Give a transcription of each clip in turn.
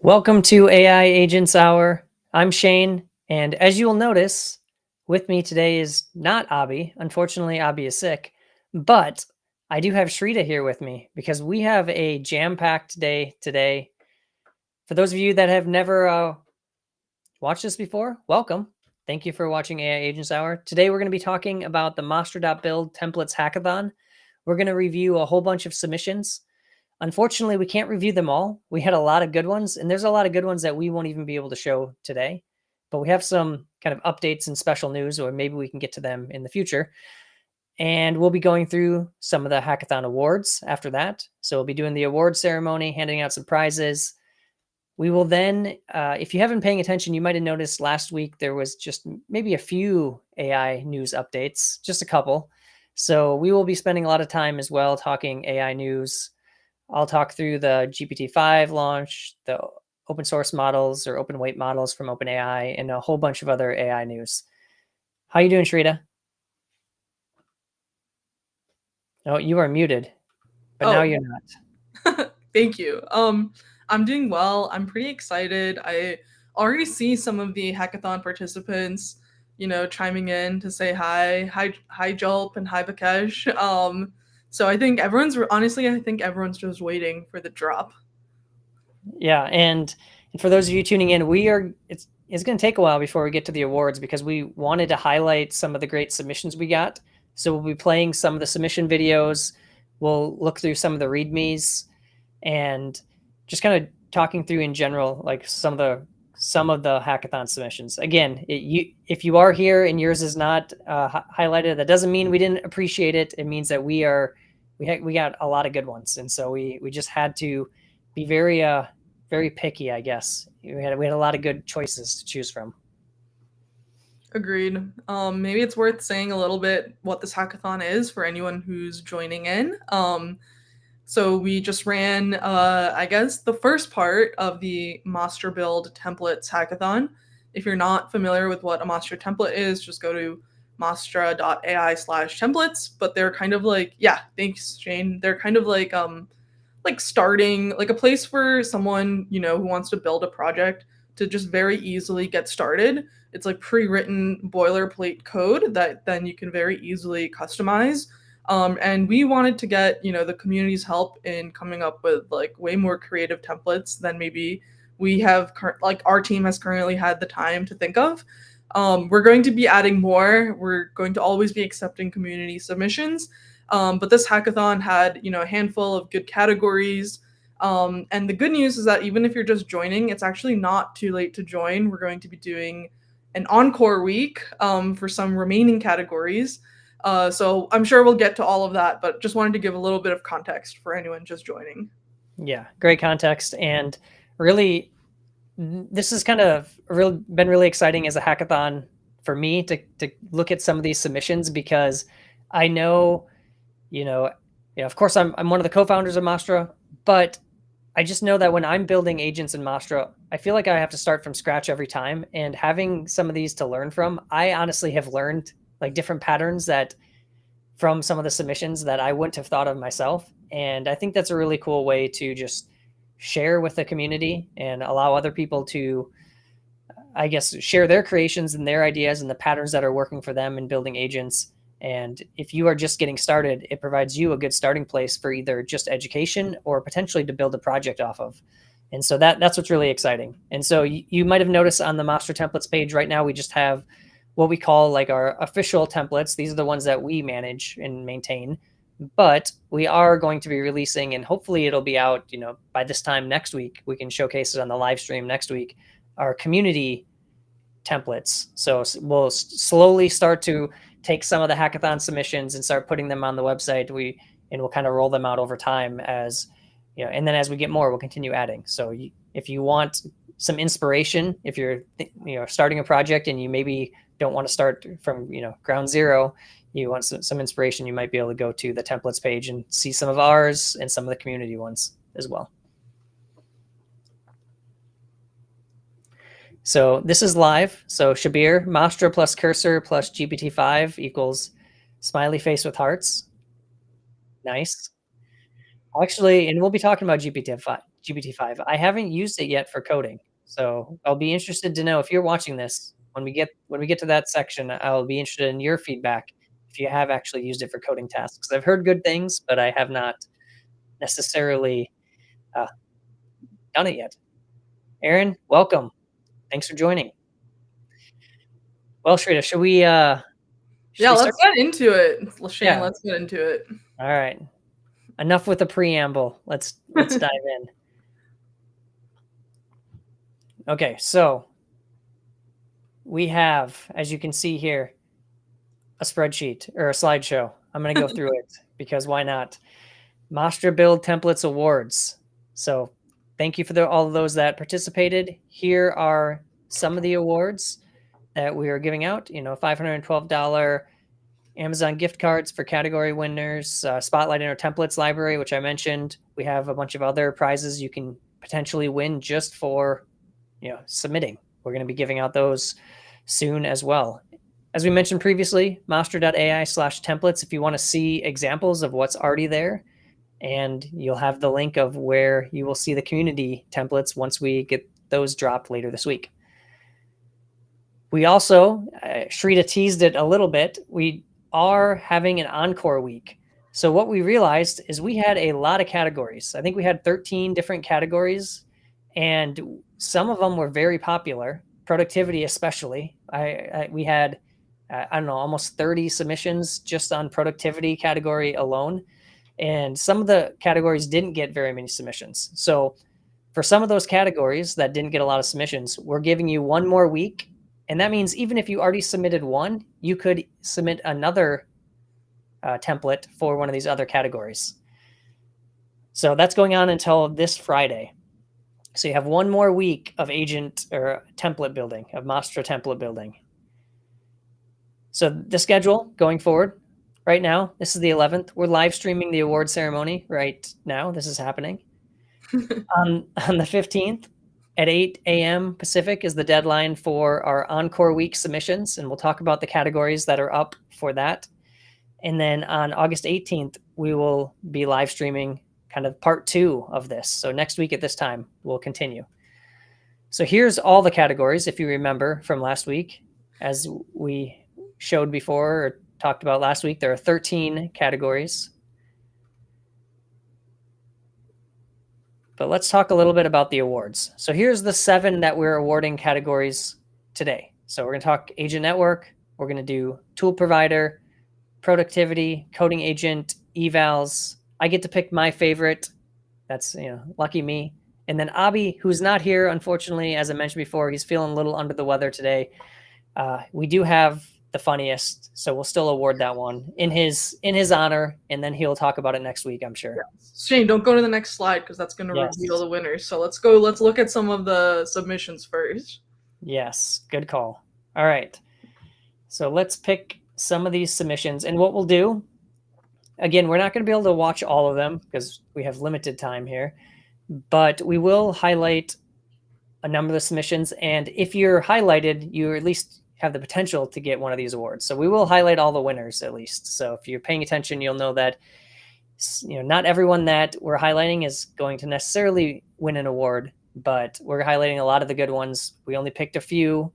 Welcome to AI Agents Hour. I'm Shane, and as you will notice, with me today is not Abby. Unfortunately, Abby is sick, but I do have Shrita here with me because we have a jam-packed day today. For those of you that have never watched this before, welcome. Thank you for watching AI Agents Hour. Today we're going to be talking about the Mastra.build Templates Hackathon. We're going to review a whole bunch of submissions. Unfortunately, we can't review them all. We had a lot of good ones, and there's a lot of good ones that we won't even be able to show today. But we have some kind of updates and special news, or maybe we can get to them in the future. And we'll be going through some of the Hackathon Awards after that. So we'll be doing the award ceremony, handing out some prizes. We will then, if you haven't been paying attention, you might have noticed last week there was just maybe a few AI news updates, just a couple. So we will be spending a lot of time as well talking AI news. I'll talk through the GPT-5 launch, the open source models or open weight models from OpenAI, and a whole bunch of other AI news. How you doing, Shrita? Oh, you are muted, but now Oh, you're not. thank you. I'm doing well. I'm pretty excited. I already see some of the hackathon participants, chiming in to say hi Julp and hi Bakesh. So I think everyone's just waiting for the drop. Yeah, and for those of you tuning in, it's going to take a while before we get to the awards because we wanted to highlight some of the great submissions we got. So we'll be playing some of the submission videos. We'll look through some of the readmes and just kind of talking through in general, like some of the hackathon submissions. Again, if you are here and yours is not highlighted, that doesn't mean we didn't appreciate it. It means that we got a lot of good ones, and so we just had to be very picky, I guess. We had a lot of good choices to choose from. Agreed. Maybe it's worth saying a little bit what this hackathon is for anyone who's joining in. So we just ran, I guess, the first part of the Mastra Build Templates Hackathon. If you're not familiar with what a Mastra template is, just go to mastra.ai/templates. But they're kind of like, yeah, thanks, Shane. They're kind of like starting, like a place for someone, who wants to build a project to just very easily get started. It's like pre-written boilerplate code that then you can very easily customize. And we wanted to get, the community's help in coming up with like way more creative templates than maybe we have, like our team has currently had the time to think of. We're going to be adding more. We're going to always be accepting community submissions. But this hackathon had, a handful of good categories. And the good news is that even if you're just joining, it's actually not too late to join. We're going to be doing an encore week for some remaining categories. So I'm sure we'll get to all of that, but just wanted to give a little bit of context for anyone just joining. Yeah, great context. And really, this has kind of been really exciting as a hackathon for me to look at some of these submissions because I know, of course, I'm one of the co-founders of Mastra, but I just know that when I'm building agents in Mastra, I feel like I have to start from scratch every time. And having some of these to learn from, I honestly have learned like different patterns that from some of the submissions that I wouldn't have thought of myself. And I think that's a really cool way to just share with the community and allow other people to, I guess, share their creations and their ideas and the patterns that are working for them in building agents. And if you are just getting started, it provides you a good starting place for either just education or potentially to build a project off of. And so that's what's really exciting. And so you might have noticed on the Master Templates page right now, we just have what we call like our official templates. These are the ones that we manage and maintain. But we are going to be releasing, and hopefully it'll be out, by this time next week. We can showcase it on the live stream next week, our community templates. So we'll slowly start to take some of the hackathon submissions and start putting them on the website. We'll kind of roll them out over time as, and then as we get more, we'll continue adding. So if you want some inspiration, if you're, starting a project and you maybe don't want to start from, ground zero, you want some inspiration, you might be able to go to the templates page and see some of ours and some of the community ones as well. So this is live. So Shabir, Mastra plus cursor plus GPT-5 equals smiley face with hearts. Nice. Actually, and we'll be talking about GPT-5. I haven't used it yet for coding, so I'll be interested to know if you're watching this. When we get to that section, I'll be interested in your feedback if you have actually used it for coding tasks. I've heard good things, but I have not necessarily done it yet. Aaron, welcome. Thanks for joining. Well, Shrita, should we let's get into it. Shane, Yeah. let's get into it. All right. Enough with the preamble. Let's dive in. Okay, so we have, as you can see here, a spreadsheet or a slideshow. I'm going to go through it because why not? Mastra Build Templates Awards. So thank you for all of those that participated. Here are some of the awards that we are giving out. $512 Amazon gift cards for category winners, Spotlight in our templates library, which I mentioned. We have a bunch of other prizes you can potentially win just for submitting. We're going to be giving out those soon as well. As we mentioned previously, mastra.ai/templates if you want to see examples of what's already there. And you'll have the link of where you will see the community templates once we get those dropped later this week. We also, Shrita teased it a little bit, we are having an encore week. So what we realized is we had a lot of categories. I think we had 13 different categories, and some of them were very popular, productivity especially. We had, almost 30 submissions just on productivity category alone. And some of the categories didn't get very many submissions. So for some of those categories that didn't get a lot of submissions, we're giving you one more week. And that means even if you already submitted one, you could submit another template for one of these other categories. So that's going on until this Friday. So you have one more week of agent or template building, of Mastra template building. So the schedule going forward, right now, this is the 11th. We're live streaming the award ceremony right now. This is happening. On the 15th at 8 a.m. Pacific is the deadline for our Encore Week submissions, and we'll talk about the categories that are up for that. And then on August 18th, we will be live streaming kind of part 2 of this. So next week at this time, we'll continue. So here's all the categories, if you remember from last week. As we showed before or talked about last week, there are 13 categories. But let's talk a little bit about the awards. So here's the 7 that we're awarding categories today. So we're going to talk agent network. We're going to do tool provider, productivity, coding agent, evals. I get to pick my favorite. That's, lucky me. And then Abhi, who's not here, unfortunately, as I mentioned before, he's feeling a little under the weather today. We do have the funniest, so we'll still award that one in his honor, and then he'll talk about it next week, I'm sure. Yeah. Shane, don't go to the next slide because that's going to reveal the winners. So let's look at some of the submissions first. Yes, good call. All right, so let's pick some of these submissions, and what we'll do, again, we're not going to be able to watch all of them because we have limited time here, but we will highlight a number of the submissions, and if you're highlighted, you at least have the potential to get one of these awards. So we will highlight all the winners at least. So if you're paying attention, you'll know that not everyone that we're highlighting is going to necessarily win an award, but we're highlighting a lot of the good ones. We only picked a few,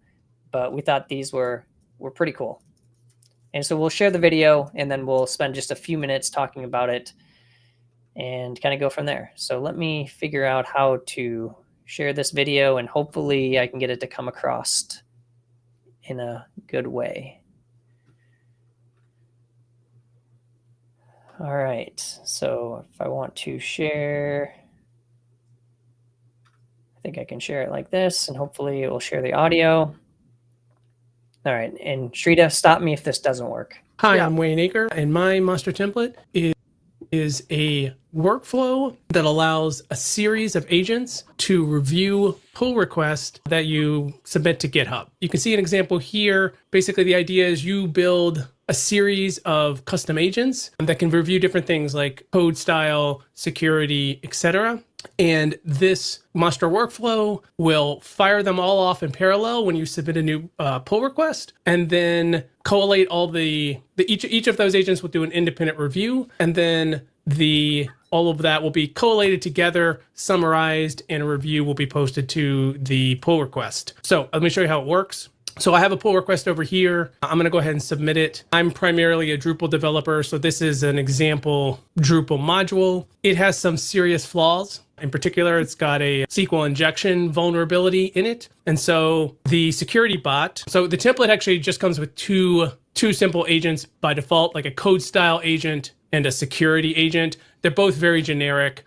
but we thought these were pretty cool. And so we'll share the video and then we'll spend just a few minutes talking about it and kind of go from there. So let me figure out how to share this video and hopefully I can get it to come across in a good way. All right, so if I want to share, I think I can share it like this and hopefully it will share the audio. All right, and Shrita, stop me if this doesn't work. Hi, I'm Wayne Aker, and my Mastra template is a workflow that allows a series of agents to review pull requests that you submit to GitHub. You can see an example here. Basically, the idea is you build a series of custom agents that can review different things like code style, security, etc. And this Mastra workflow will fire them all off in parallel when you submit a new pull request, and then collate all each of those agents will do an independent review, and then all of that will be collated together, summarized, and a review will be posted to the pull request. So let me show you how it works. So I have a pull request over here. I'm going to go ahead and submit it. I'm primarily a Drupal developer, so this is an example Drupal module. It has some serious flaws. In particular, it's got a SQL injection vulnerability in it. And so the security bot, so the template actually just comes with two simple agents by default, like a code style agent and a security agent. They're both very generic.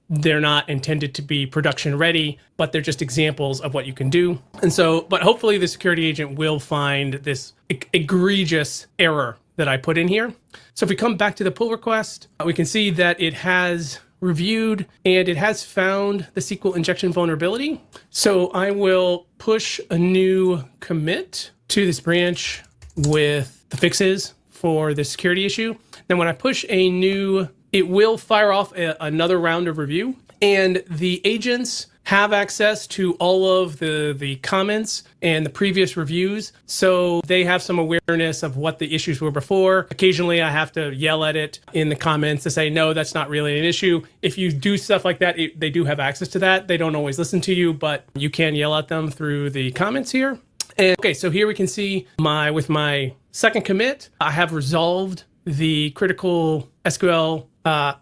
They're not intended to be production ready, but they're just examples of what you can do. And so, but hopefully the security agent will find this egregious error that I put in here. So if we come back to the pull request, we can see that it has reviewed and it has found the SQL injection vulnerability. So I will push a new commit to this branch with the fixes for the security issue. Then when I push a new, it will fire off another round of review, and the agents have access to all of the comments and the previous reviews. So they have some awareness of what the issues were before. Occasionally I have to yell at it in the comments to say, no, that's not really an issue. If you do stuff like that, they do have access to that. They don't always listen to you, but you can yell at them through the comments here. And okay, so here we can see with my second commit, I have resolved the critical SQL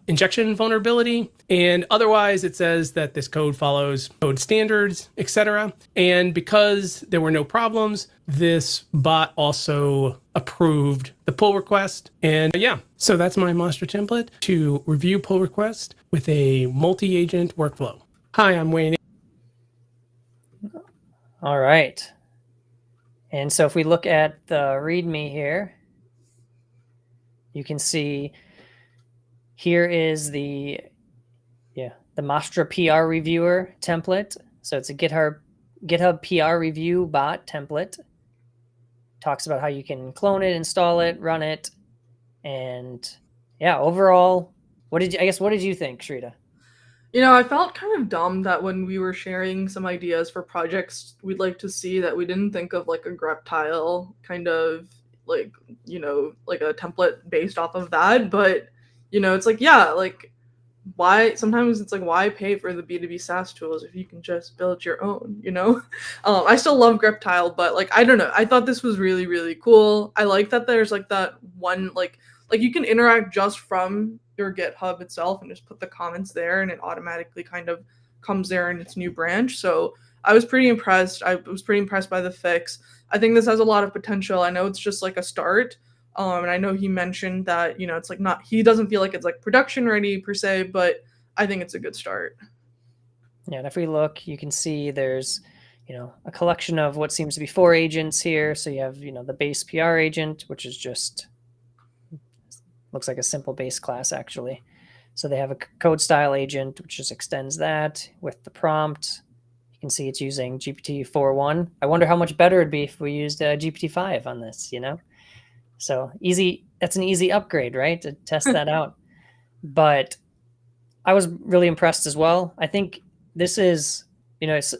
injection vulnerability, and otherwise it says that this code follows code standards, etc. And because there were no problems, this bot also approved the pull request. And yeah, so that's my Mastra template to review pull request with a multi-agent workflow. Hi, I'm Wayne. All right. And so if we look at the README here, you can see here is the Mastra PR reviewer template. So it's a GitHub PR review bot template. Talks about how you can clone it, install it, run it, and yeah, overall, what did you think, Shrita? You know, I felt kind of dumb that when we were sharing some ideas for projects we'd like to see, that we didn't think of like a grep kind of like, like a template based off of that. But, it's like, yeah, like why pay for the B2B SaaS tools if you can just build your own, I still love grep, but like, I don't know. I thought this was really, really cool. I like that there's like that one, like you can interact just from your GitHub itself and just put the comments there, and it automatically kind of comes there in its new branch. So I was pretty impressed. I was pretty impressed by the fix. I think this has a lot of potential. I know it's just like a start. And I know he mentioned that, it's like he doesn't feel like it's like production ready per se, but I think it's a good start. Yeah, and if we look, you can see there's, a collection of what seems to be 4 agents here. So you have, the base PR agent, which is just looks like a simple base class actually. So they have a code style agent, which just extends that with the prompt. You can see it's using GPT-4.1. I wonder how much better it'd be if we used GPT-5 on this, So easy. That's an easy upgrade, right? To test that out. But I was really impressed as well. I think this is,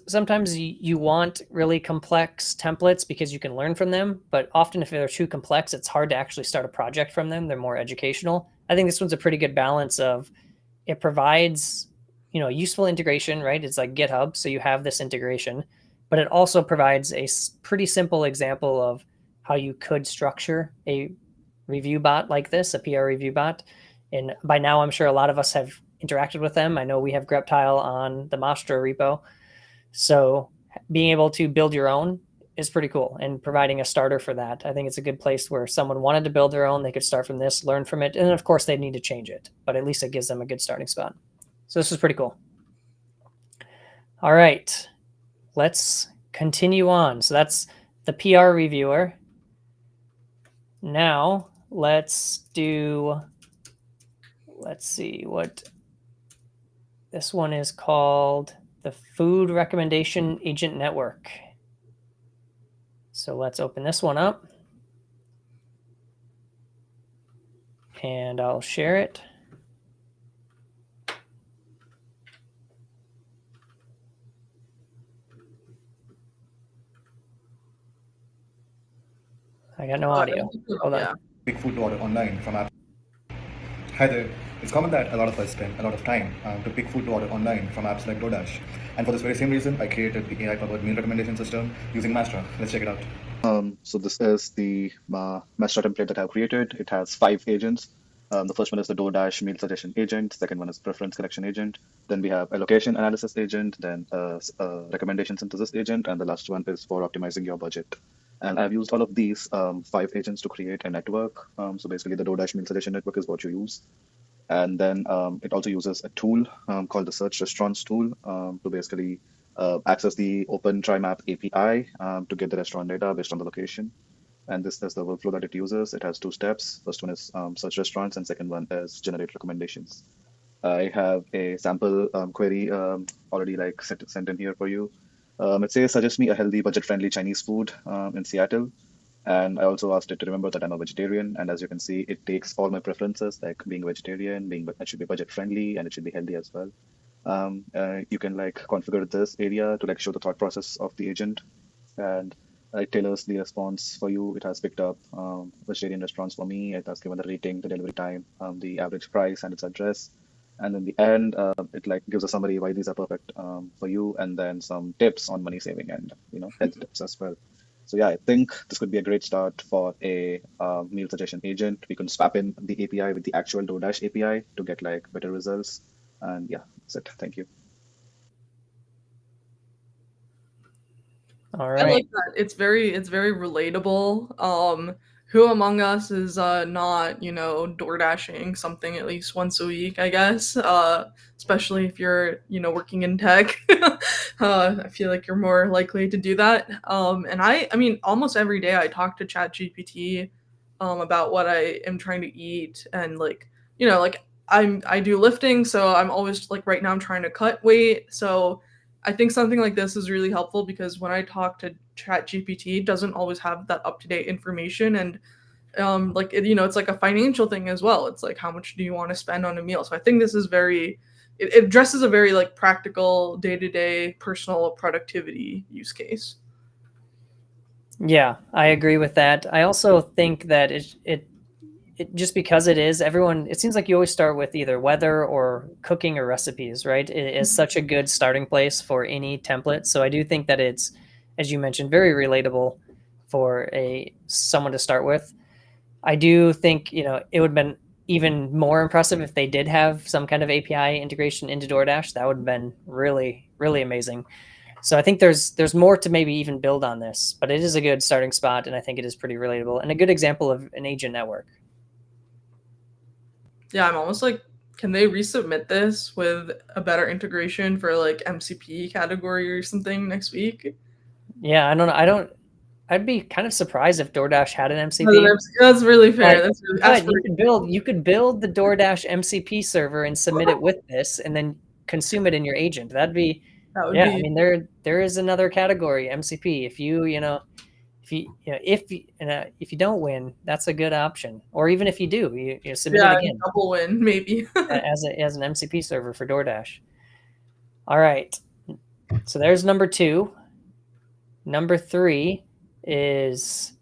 sometimes you want really complex templates because you can learn from them, but often if they're too complex, it's hard to actually start a project from them. They're more educational. I think this one's a pretty good balance of, it provides, useful integration, right? It's like GitHub, so you have this integration, but it also provides a pretty simple example of how you could structure a review bot like this, a PR review bot. And by now, I'm sure a lot of us have interacted with them. I know we have grep on the Mastra repo. So being able to build your own is pretty cool, and providing a starter for that. I think it's a good place where someone wanted to build their own, they could start from this, learn from it. And of course they need to change it, but at least it gives them a good starting spot. So this is pretty cool. All right, let's continue on. So that's the PR reviewer. Now let's see what this one is called, the Food Recommendation Agent Network. So let's open this one up and I'll share it. I got no audio. Hold on. Pick food order online from app. Hi there. It's common that a lot of us spend a lot of time to pick food to order online from apps like DoorDash. And for this very same reason, I created the AI-powered meal recommendation system using Mastra. Let's check it out. So this is the Mastra template that I've created. It has 5 agents. The first one is the DoorDash meal suggestion agent. Second one is preference collection agent. Then we have allocation analysis agent. Then recommendation synthesis agent. And the last one is for optimizing your budget. And I've used all of these 5 agents to create a network. So basically, the DoorDash meal suggestion network is what you use. And then it also uses a tool called the Search Restaurants tool to basically access the OpenTriMap API to get the restaurant data based on the location. And this is the workflow that it uses. It has 2 steps. First one is search restaurants, and second one is generate recommendations. I have a sample query already sent in here for you. It says, suggest me a healthy, budget-friendly Chinese food in Seattle. And I also asked it to remember that I'm a vegetarian. And as you can see, it takes all my preferences, like being vegetarian, it should be budget friendly, and it should be healthy as well. You can configure this area to show the thought process of the agent, and it tailors the response for you. It has picked up vegetarian restaurants for me. It has given the rating, the delivery time, the average price, and its address. And in the end, it gives a summary why these are perfect for you, and then some tips on money saving and health tips as well. So yeah, I think this could be a great start for a meal suggestion agent. We can swap in the API with the actual DoorDash API to get better results. And yeah, that's it. Thank you. All right. I like that. It's very relatable. Who among us is not, door dashing something at least once a week, I guess. Especially if you're, working in tech. I feel like you're more likely to do that. And I mean, almost every day I talk to ChatGPT about what I am trying to eat, and I do lifting, so I'm always right now I'm trying to cut weight. So I think something like this is really helpful, because when I talk to ChatGPT, it doesn't always have that up-to-date information, and it's like a financial thing as well. It's like, how much do you want to spend on a meal? So I think this is it addresses a very practical day-to-day personal productivity use case. Yeah, I agree with that. I also think that it just because it seems like you always start with either weather or cooking or recipes, right? It is such a good starting place for any template. So I do think that it's, as you mentioned, very relatable for someone to start with. I do think, it would have been even more impressive if they did have some kind of API integration into DoorDash. That would have been really, really amazing. So I think there's more to maybe even build on this, but it is a good starting spot, and I think it is pretty relatable and a good example of an agent network. Yeah, I'm almost can they resubmit this with a better integration for MCP category or something next week? Yeah, I don't know. I'd be kind of surprised if DoorDash had an MCP. That's really fair. You could build the DoorDash MCP server and submit it with this, and then consume it in your agent. I mean, there is another category, MCP. If you don't win, that's a good option. Or even if you do, you submit it again. Double win maybe as an MCP server for DoorDash. All right, so there's number 2. Number 3 is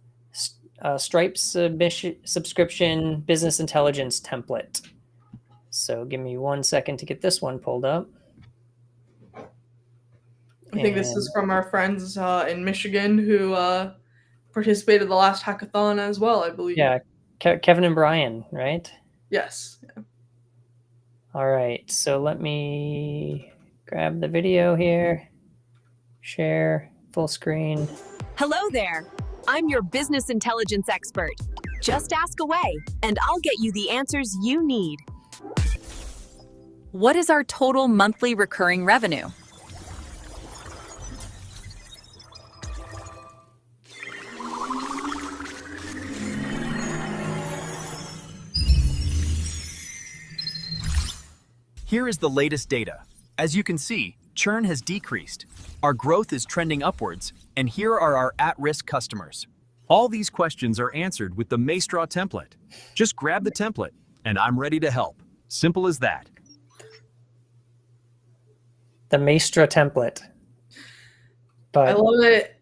Stripe subscription business intelligence template. So give me 1 second to get this one pulled up. I think this is from our friends in Michigan who participated in the last hackathon as well, I believe. Yeah, Kevin and Brian, right? Yes. Yeah. All right, so let me grab the video here, share full screen. Hello there. I'm your business intelligence expert. Just ask away, and I'll get you the answers you need. What is our total monthly recurring revenue? Here is the latest data. As you can see, churn has decreased. Our growth is trending upwards, and here are our at-risk customers. All these questions are answered with the Mastra template. Just grab the template, and I'm ready to help. Simple as that. The Mastra template. But I love it.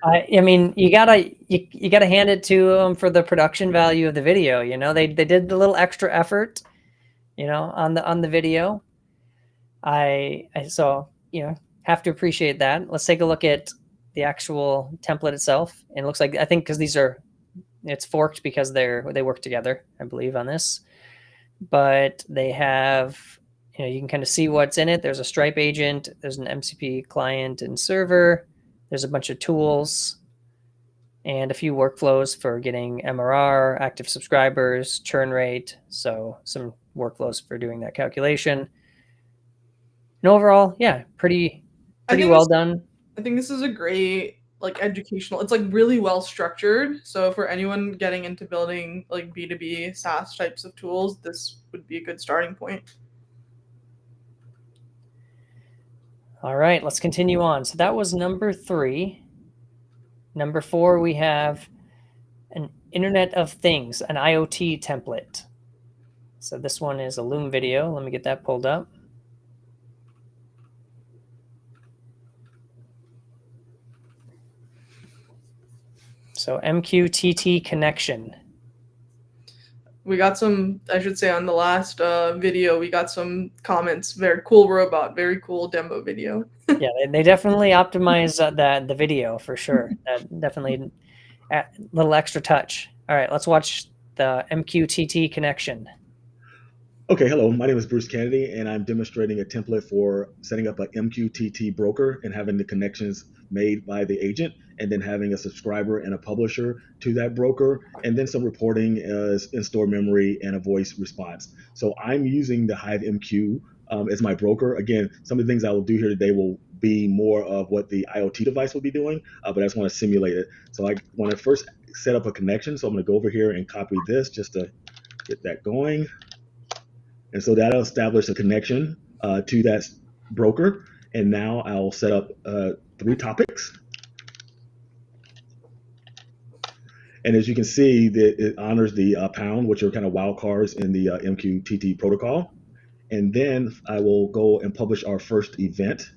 I mean, you gotta hand it to them for the production value of the video. They did the little extra effort on the video. I so have to appreciate that. Let's take a look at the actual template itself. And it looks like, I think, because it's forked because they work together, I believe, on this. But they have, you can kind of see what's in it. There's a Stripe agent, there's an MCP client and server, there's a bunch of tools, and a few workflows for getting MRR, active subscribers, churn rate. So some workflows for doing that calculation. And overall, yeah, pretty well done. I think this is a great educational. It's really well structured. So for anyone getting into building B2B SaaS types of tools, this would be a good starting point. All right, let's continue on. So that was number 3. Number 4, we have an Internet of Things, an IoT template. So this one is a Loom video. Let me get that pulled up. So MQTT connection. We got some, I should say, on the last video, we got some comments. Very cool robot, very cool demo video. Yeah, they definitely optimize the video for sure. That definitely a little extra touch. All right, let's watch the MQTT connection. Okay, hello, my name is Bruce Kennedy, and I'm demonstrating a template for setting up an MQTT broker and having the connections made by the agent, and then having a subscriber and a publisher to that broker, and then some reporting as in-store memory and a voice response. So I'm using the Hive MQ as my broker. Again, some of the things I will do here today will be more of what the IoT device will be doing, but I just want to simulate it. So I want to first set up a connection. So I'm going to go over here and copy this just to get that going. And so that'll establish a connection to that broker. And now I'll set up 3 topics. And as you can see, it honors the pound, which are kind of wildcards in the MQTT protocol. And then I will go and publish our first event.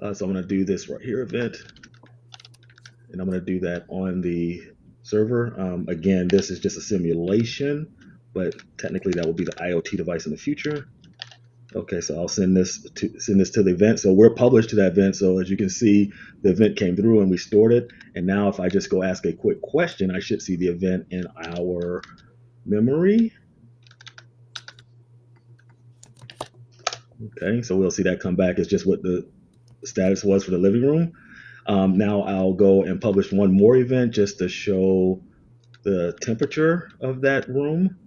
So I'm going to do this right here, event. And I'm going to do that on the server. Again, this is just a simulation, but technically that will be the IoT device in the future. Okay, so I'll send this to the event. So we're published to that event. So as you can see, the event came through and we stored it. And now if I just go ask a quick question, I should see the event in our memory. Okay, so we'll see that come back as just what the status was for the living room. Now I'll go and publish one more event just to show the temperature of that room.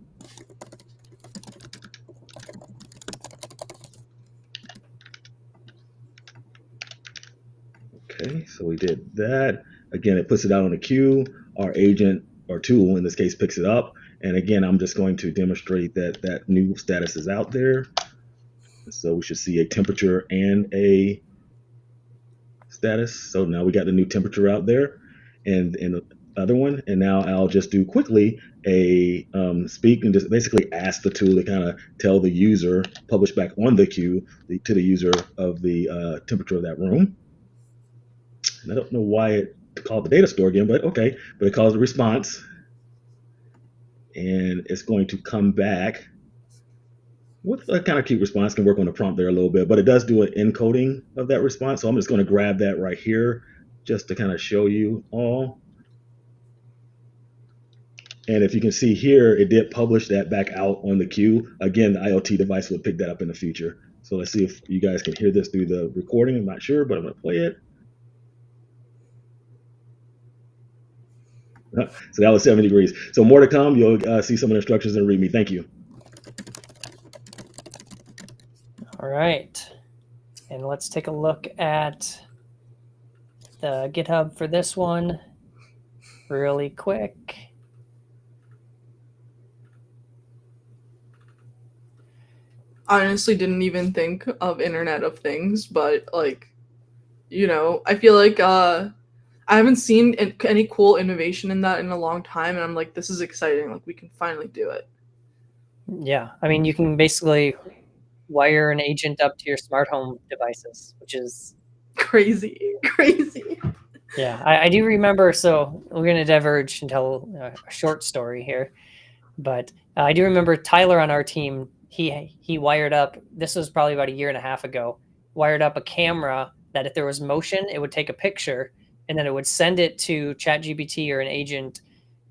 Okay, so we did that. Again, it puts it out on the queue. Our agent or tool in this case picks it up. And again, I'm just going to demonstrate that that new status is out there. So we should see a temperature and a status. So now we got the new temperature out there and the other one. And now I'll just do quickly a speak and just basically ask the tool to kind of tell the user, publish back on the queue to the user of the temperature of that room. And I don't know why it called the data store again, but okay. But it calls the response. And it's going to come back with a kind of cute response. Can work on the prompt there a little bit, but it does do an encoding of that response. So I'm just going to grab that right here just to kind of show you all. And if you can see here, it did publish that back out on the queue. Again, the IoT device would pick that up in the future. So let's see if you guys can hear this through the recording. I'm not sure, but I'm going to play it. So that was 70 degrees. So more to come. You'll see some of the instructions in README. Thank you. All right. And let's take a look at the GitHub for this one really quick. I honestly didn't even think of Internet of Things, but I feel like I haven't seen any cool innovation in that in a long time, and I'm like, this is exciting. Like, we can finally do it. Yeah, I mean, you can basically wire an agent up to your smart home devices, which is crazy. Yeah, I do remember. So we're going to diverge and tell a short story here. But I do remember Tyler on our team, he wired up, this was probably about a year and a half ago, wired up a camera that if there was motion, it would take a picture and then it would send it to ChatGPT or an agent,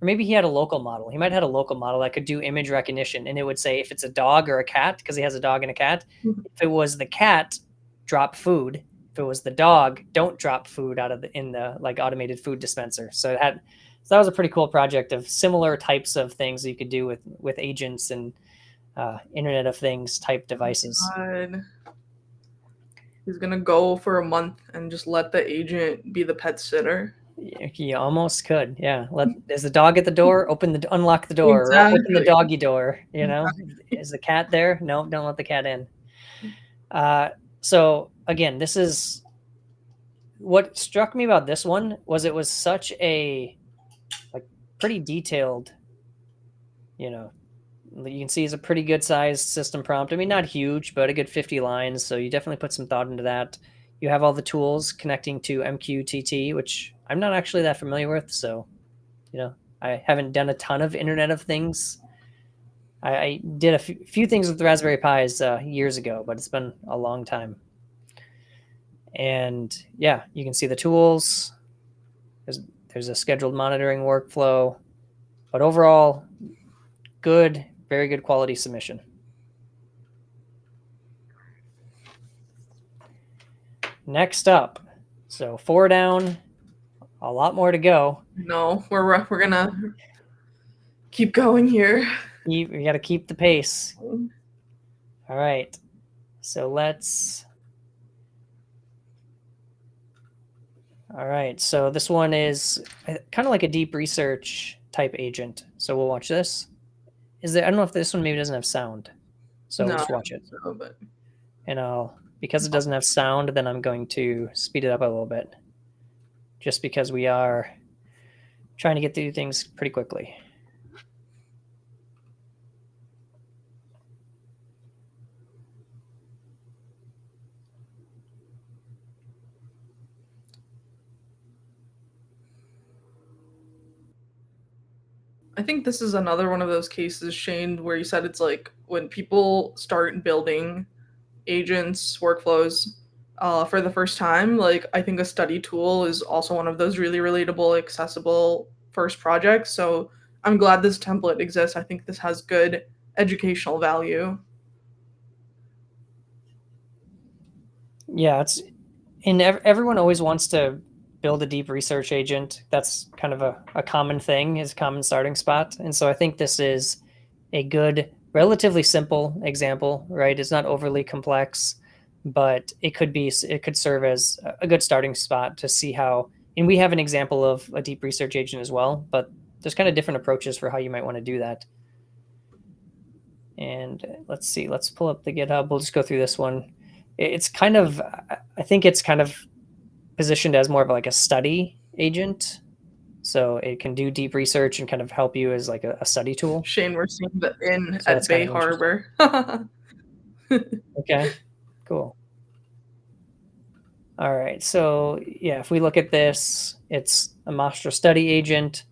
or maybe he had a local model. He might have had a local model that could do image recognition, and it would say if it's a dog or a cat, because he has a dog and a cat. If it was the cat, drop food. If it was the dog, don't drop food out of in the like automated food dispenser. So that was a pretty cool project of similar types of things you could do with agents and Internet of Things type devices. God. He's gonna go for a month and just let the agent be the pet sitter. You almost could, yeah. There's the dog at the door. Unlock the door. Exactly. Or open the doggy door. You know, is the cat there? No, don't let the cat in. So again, this is what struck me about this one was it was such a like pretty detailed. You know, you can see it's a pretty good sized system prompt. I mean, not huge, but a good 50 lines. So you definitely put some thought into that. You have all the tools connecting to MQTT, which I'm not actually that familiar with. So, you know, I haven't done a ton of Internet of Things. I did a few things with the Raspberry Pis years ago, but it's been a long time. And yeah, you can see the tools. There's a scheduled monitoring workflow, but overall, good, very good quality submission. Next up, so 4 down, a lot more to go. No, we're gonna keep going here. We got to keep the pace. All right, so let's. All right, so this one is kind of like a deep research type agent. So we'll watch this. I don't know if this one maybe doesn't have sound, so we'll just watch it. So, but... And because it doesn't have sound, then I'm going to speed it up a little bit, just because we are trying to get through things pretty quickly. I think this is another one of those cases, Shane, where you said it's like when people start building agents, workflows for the first time, like I think a study tool is also one of those really relatable, accessible first projects. So I'm glad this template exists. I think this has good educational value. Yeah, everyone always wants to build a deep research agent. That's kind of a common thing, is a common starting spot. And so I think this is a good, relatively simple example, right? It's not overly complex, but it could serve as a good starting spot to see how, and we have an example of a deep research agent as well, but there's kind of different approaches for how you might want to do that. And let's see, let's pull up the GitHub. We'll just go through this one. It's kind of, I think it's kind of positioned as more of like a study agent. So it can do deep research and kind of help you as like a study tool. Shane, we're seeing the inn at Bay Harbor. Okay, cool. All right, so yeah, if we look at this, it's a Mastra study agent.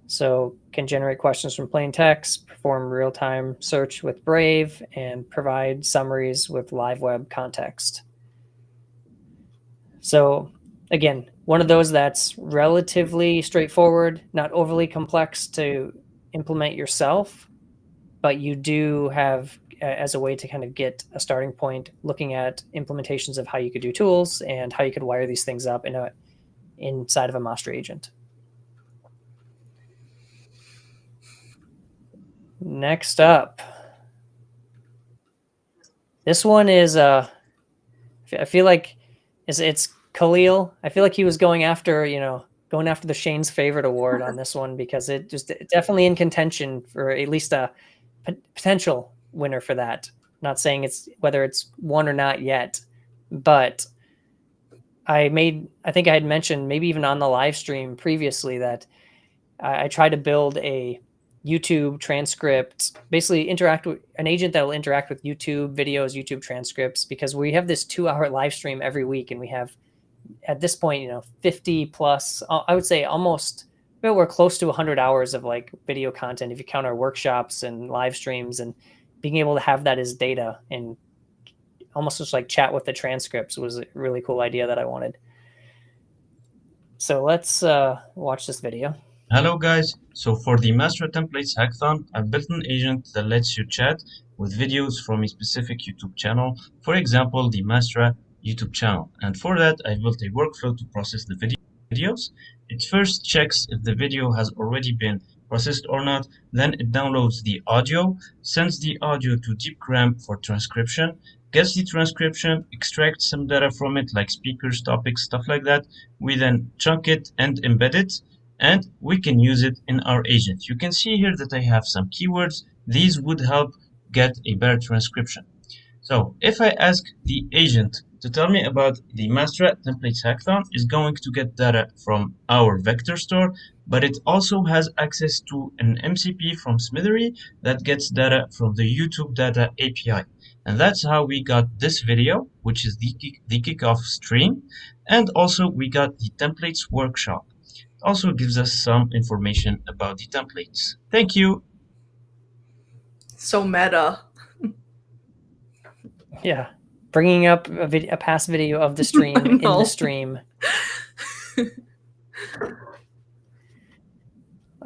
So can generate questions from plain text, perform real-time search with Brave, and provide summaries with live web context. So again, one of those that's relatively straightforward, not overly complex to implement yourself, but you do have as a way to kind of get a starting point, looking at implementations of how you could do tools and how you could wire these things up inside of a Mastra agent. Next up, this one is I feel like it's Khalil. I feel like he was going after the Shane's favorite award on this one, because it's definitely in contention for at least a potential winner for that. Not saying whether it's won or not yet, but I think I had mentioned maybe even on the live stream previously that I try to build a YouTube transcript, basically interact with an agent that will interact with YouTube videos, YouTube transcripts, because we have this 2-hour live stream every week, and we have at this point, 50 plus, I would say almost we're close to 100 hours of like video content if you count our workshops and live streams, and being able to have that as data and almost just like chat with the transcripts was a really cool idea that I wanted. So let's watch this video. Hello guys, so for the Mastra Templates Hackathon, I've built an agent that lets you chat with videos from a specific YouTube channel, for example, the Mastra YouTube channel. And for that, I've built a workflow to process the videos. It first checks if the video has already been processed or not, then it downloads the audio, sends the audio to DeepGram for transcription, gets the transcription, extracts some data from it like speakers, topics, stuff like that. We then chunk it and embed it, and we can use it in our agent. You can see here that I have some keywords. These would help get a better transcription. So if I ask the agent to tell me about the Mastra Templates Hackathon, is going to get data from our vector store, but it also has access to an MCP from Smithery that gets data from the YouTube Data API. And that's how we got this video, which is the kickoff stream. And also we got the templates workshop. It also gives us some information about the templates. Thank you. So meta. Yeah, bringing up a past video of the stream in the stream.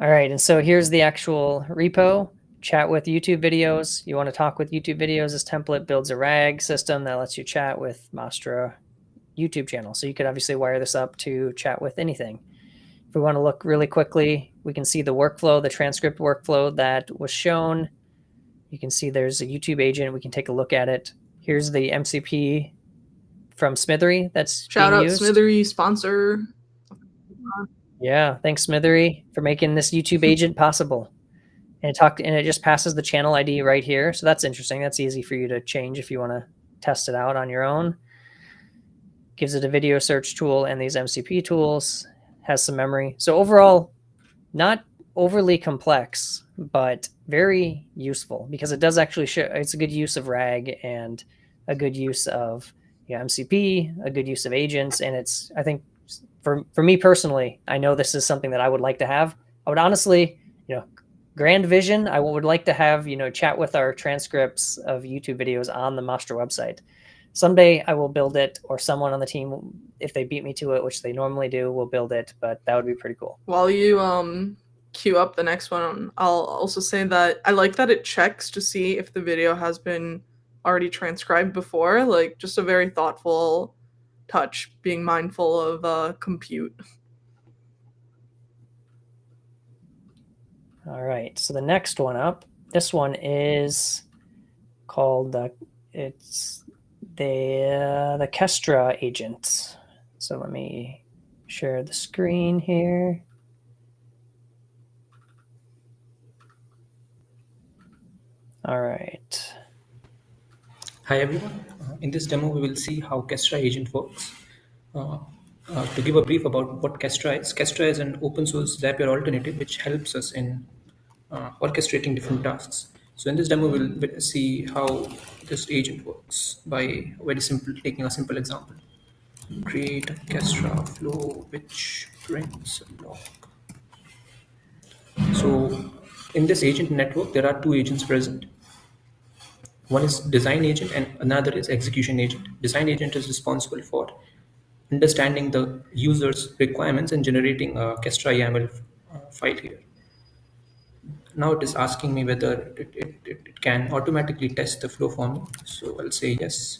All right, and so here's the actual repo. Chat with YouTube videos. You want to talk with YouTube videos. This template builds a RAG system that lets you chat with Mastra YouTube channel. So you could obviously wire this up to chat with anything. If we want to look really quickly, we can see the workflow, the transcript workflow that was shown. You can see there's a YouTube agent. We can take a look at it. Here's the MCP from Smithery that's shout being out used. Smithery sponsor. Yeah, thanks Smithery for making this YouTube agent possible. And it just passes the channel ID right here. So that's interesting. That's easy for you to change if you want to test it out on your own. Gives it a video search tool and these MCP tools. Has some memory. So overall, not overly complex, but very useful because it does actually show it's a good use of RAG and a good use of MCP, a good use of agents. And it's, I think for me personally, I know this is something that I would like to have. I would honestly, grand vision, I would like to have, chat with our transcripts of YouTube videos on the Mastra website. Someday I will build it, or someone on the team, if they beat me to it, which they normally do, will build it, but that would be pretty cool. While you queue up the next one, I'll also say that I like that it checks to see if the video has been already transcribed before, like just a very thoughtful touch, being mindful of compute. All right, so the next one up, this one is called it's the Kestra agent. So let me share the screen here. All right. Hi everyone. In this demo, we will see how Kestra agent works. To give a brief about what Kestra is an open source Zapier alternative which helps us in orchestrating different tasks. So in this demo, we'll see how this agent works by taking a simple example. Create a Kestra flow which prints a log. So in this agent network, there are two agents present. One is design agent and another is execution agent. Design agent is responsible for understanding the user's requirements and generating a Kestra YAML file here. Now it is asking me whether it can automatically test the flow for me. So I'll say yes.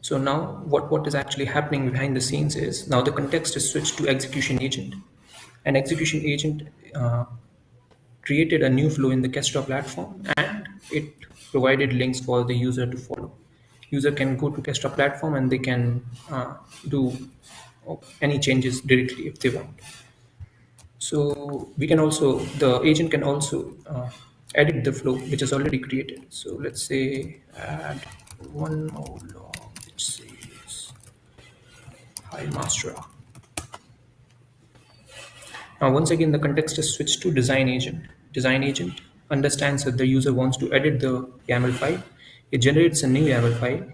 So now what is actually happening behind the scenes is now the context is switched to execution agent. An execution agent created a new flow in the Kestra platform and it provided links for the user to follow. User can go to Kestra platform and they can do any changes directly if they want. So the agent can also edit the flow which is already created. So let's say add one more log which says hi Mastra. Now once again the context is switched to design agent. Design agent understands that the user wants to edit the YAML file. It generates a new YAML file.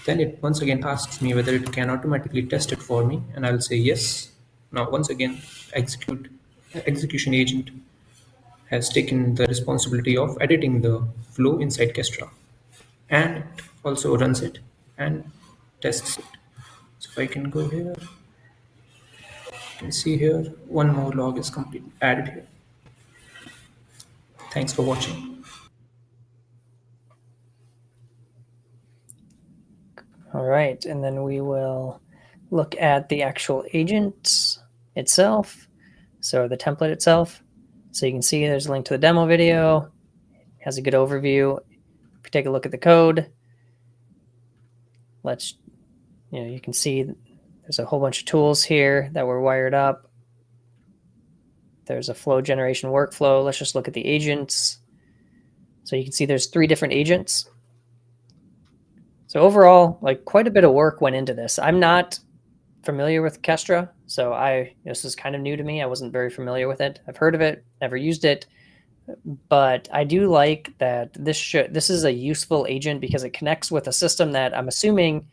Then it once again asks me whether it can automatically test it for me, and I'll say yes. Now once again, execution agent has taken the responsibility of editing the flow inside Kestra, and it also runs it and tests it. So if I can go here, you can see here one more log is complete added here. Thanks for watching. All right, and then we will look at the actual agent itself, so the template itself. So you can see there's a link to the demo video. It has a good overview. If you take a look at the code, you can see there's a whole bunch of tools here that were wired up. There's a flow generation workflow. Let's just look at the agents. So you can see there's 3 different agents. So overall, like, quite a bit of work went into this. I'm not familiar with Kestra, so this is kind of new to me. I wasn't very familiar with it. I've heard of it, never used it, but I do like that this is a useful agent because it connects with a system that I'm assuming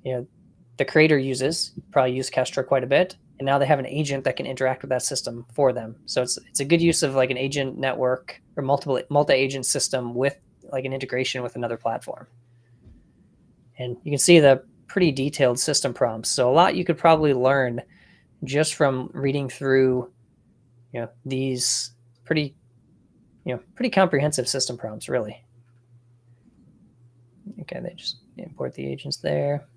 the creator uses. Probably use Kestra quite a bit, and now they have an agent that can interact with that system for them. So it's a good use of like an agent network or multi-agent system with like an integration with another platform. And you can see the pretty detailed system prompts. So a lot you could probably learn just from reading through, these pretty comprehensive system prompts, really. Okay, they just import the agents there.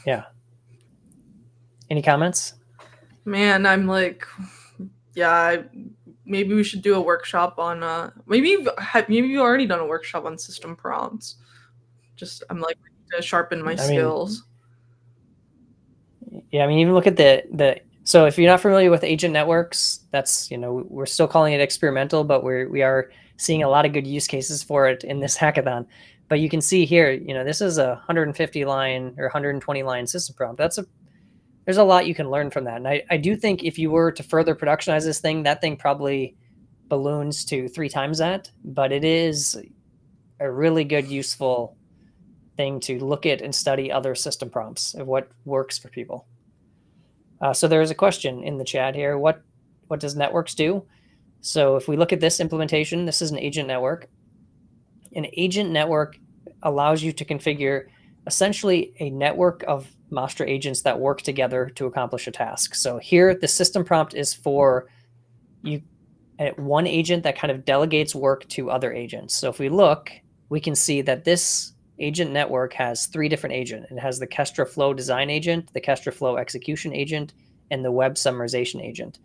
Yeah. Any comments? Man, I'm like, yeah, maybe we should do a workshop on maybe you've already done a workshop on system prompts. I'm like to sharpen my skills. Yeah, I mean, even look at so if you're not familiar with agent networks, that's, we're still calling it experimental, but we are seeing a lot of good use cases for it in this hackathon. But you can see here, this is a 150 line or 120 line system prompt. There's a lot you can learn from that. And I do think if you were to further productionize this thing, that thing probably balloons to 3 times that, but it is a really good, useful thing to look at and study other system prompts of what works for people. So there is a question in the chat here. What does networks do? So if we look at this implementation, this is an agent network. An agent network allows you to configure essentially a network of Mastra agents that work together to accomplish a task. So here, the system prompt is for one agent that kind of delegates work to other agents. So if we look, we can see that this agent network has 3 different agents. It has the Kestra Flow Design Agent, the Kestra Flow Execution Agent, and the Web Summarization Agent.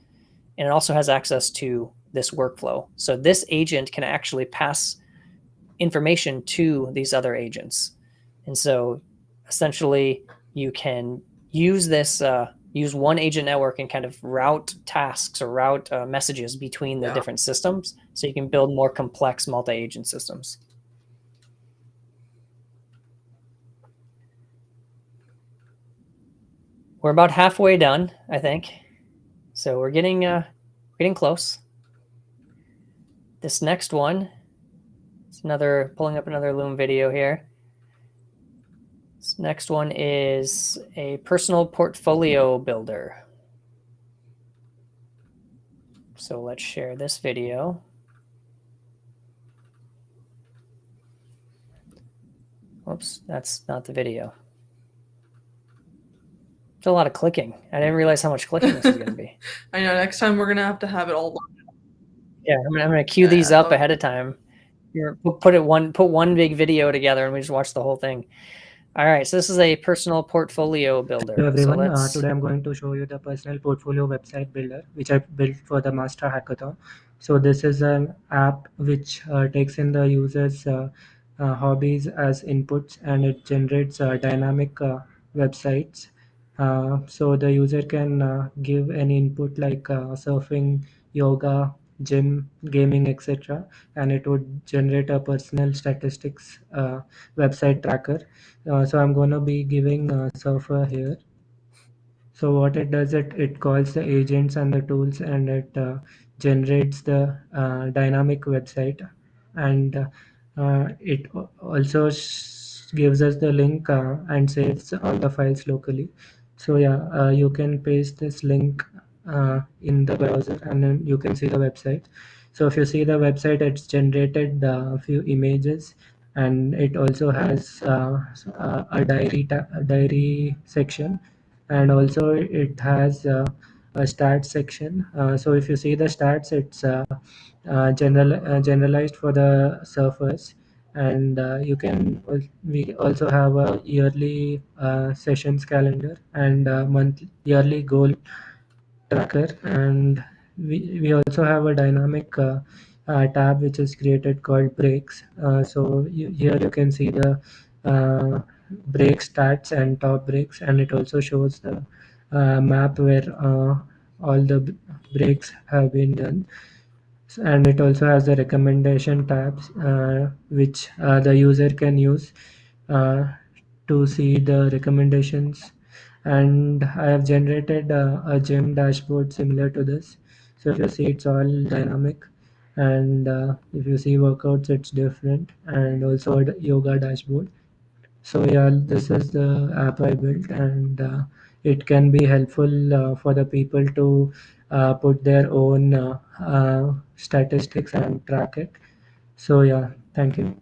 And it also has access to this workflow. So this agent can actually pass information to these other agents. And so essentially you can use this, use one agent network and kind of route tasks or route messages between the different systems. So you can build more complex multi-agent systems. We're about halfway done, I think. So we're getting close. This next one, it's pulling up another Loom video here. This next one is a personal portfolio builder. So let's share this video. Oops, that's not the video. It's a lot of clicking. I didn't realize how much clicking this was going to be. I know. Next time we're gonna have to have it all done. Yeah, I'm gonna queue these up ahead of time. Put one big video together, and we just watch the whole thing. All right, so this is a personal portfolio builder. Hello everyone, So today I'm going to show you the personal portfolio website builder which I built for the Mastra Hackathon. So this is an app which takes in the user's hobbies as inputs, and it generates dynamic websites. So the user can give any input like surfing, yoga, gym, gaming, etc., and it would generate a personal statistics website tracker. So I'm going to be giving surfer here. So what it does, it calls the agents and the tools, and it generates the dynamic website. And It also gives us the link and saves all the files locally. So yeah, you can paste this link in the browser and then you can see the website. So if you see the website, it's generated a few images, and it also has a diary section, and also it has a stats section. So if you see the stats, it's generalized for the surfers, and we also have a yearly sessions calendar and yearly goal tracker, and we also have a dynamic tab which is created called breaks. Here you can see the break stats and top breaks, and it also shows the map where all the breaks have been done. And it also has the recommendation tabs which the user can use uh, to see the recommendations. And I have generated a gym dashboard similar to this. So if you see, it's all dynamic, and if you see workouts, it's different, and also a yoga dashboard. So yeah, this is the app I built, and it can be helpful for the people to put their own statistics and track it. So yeah, thank you.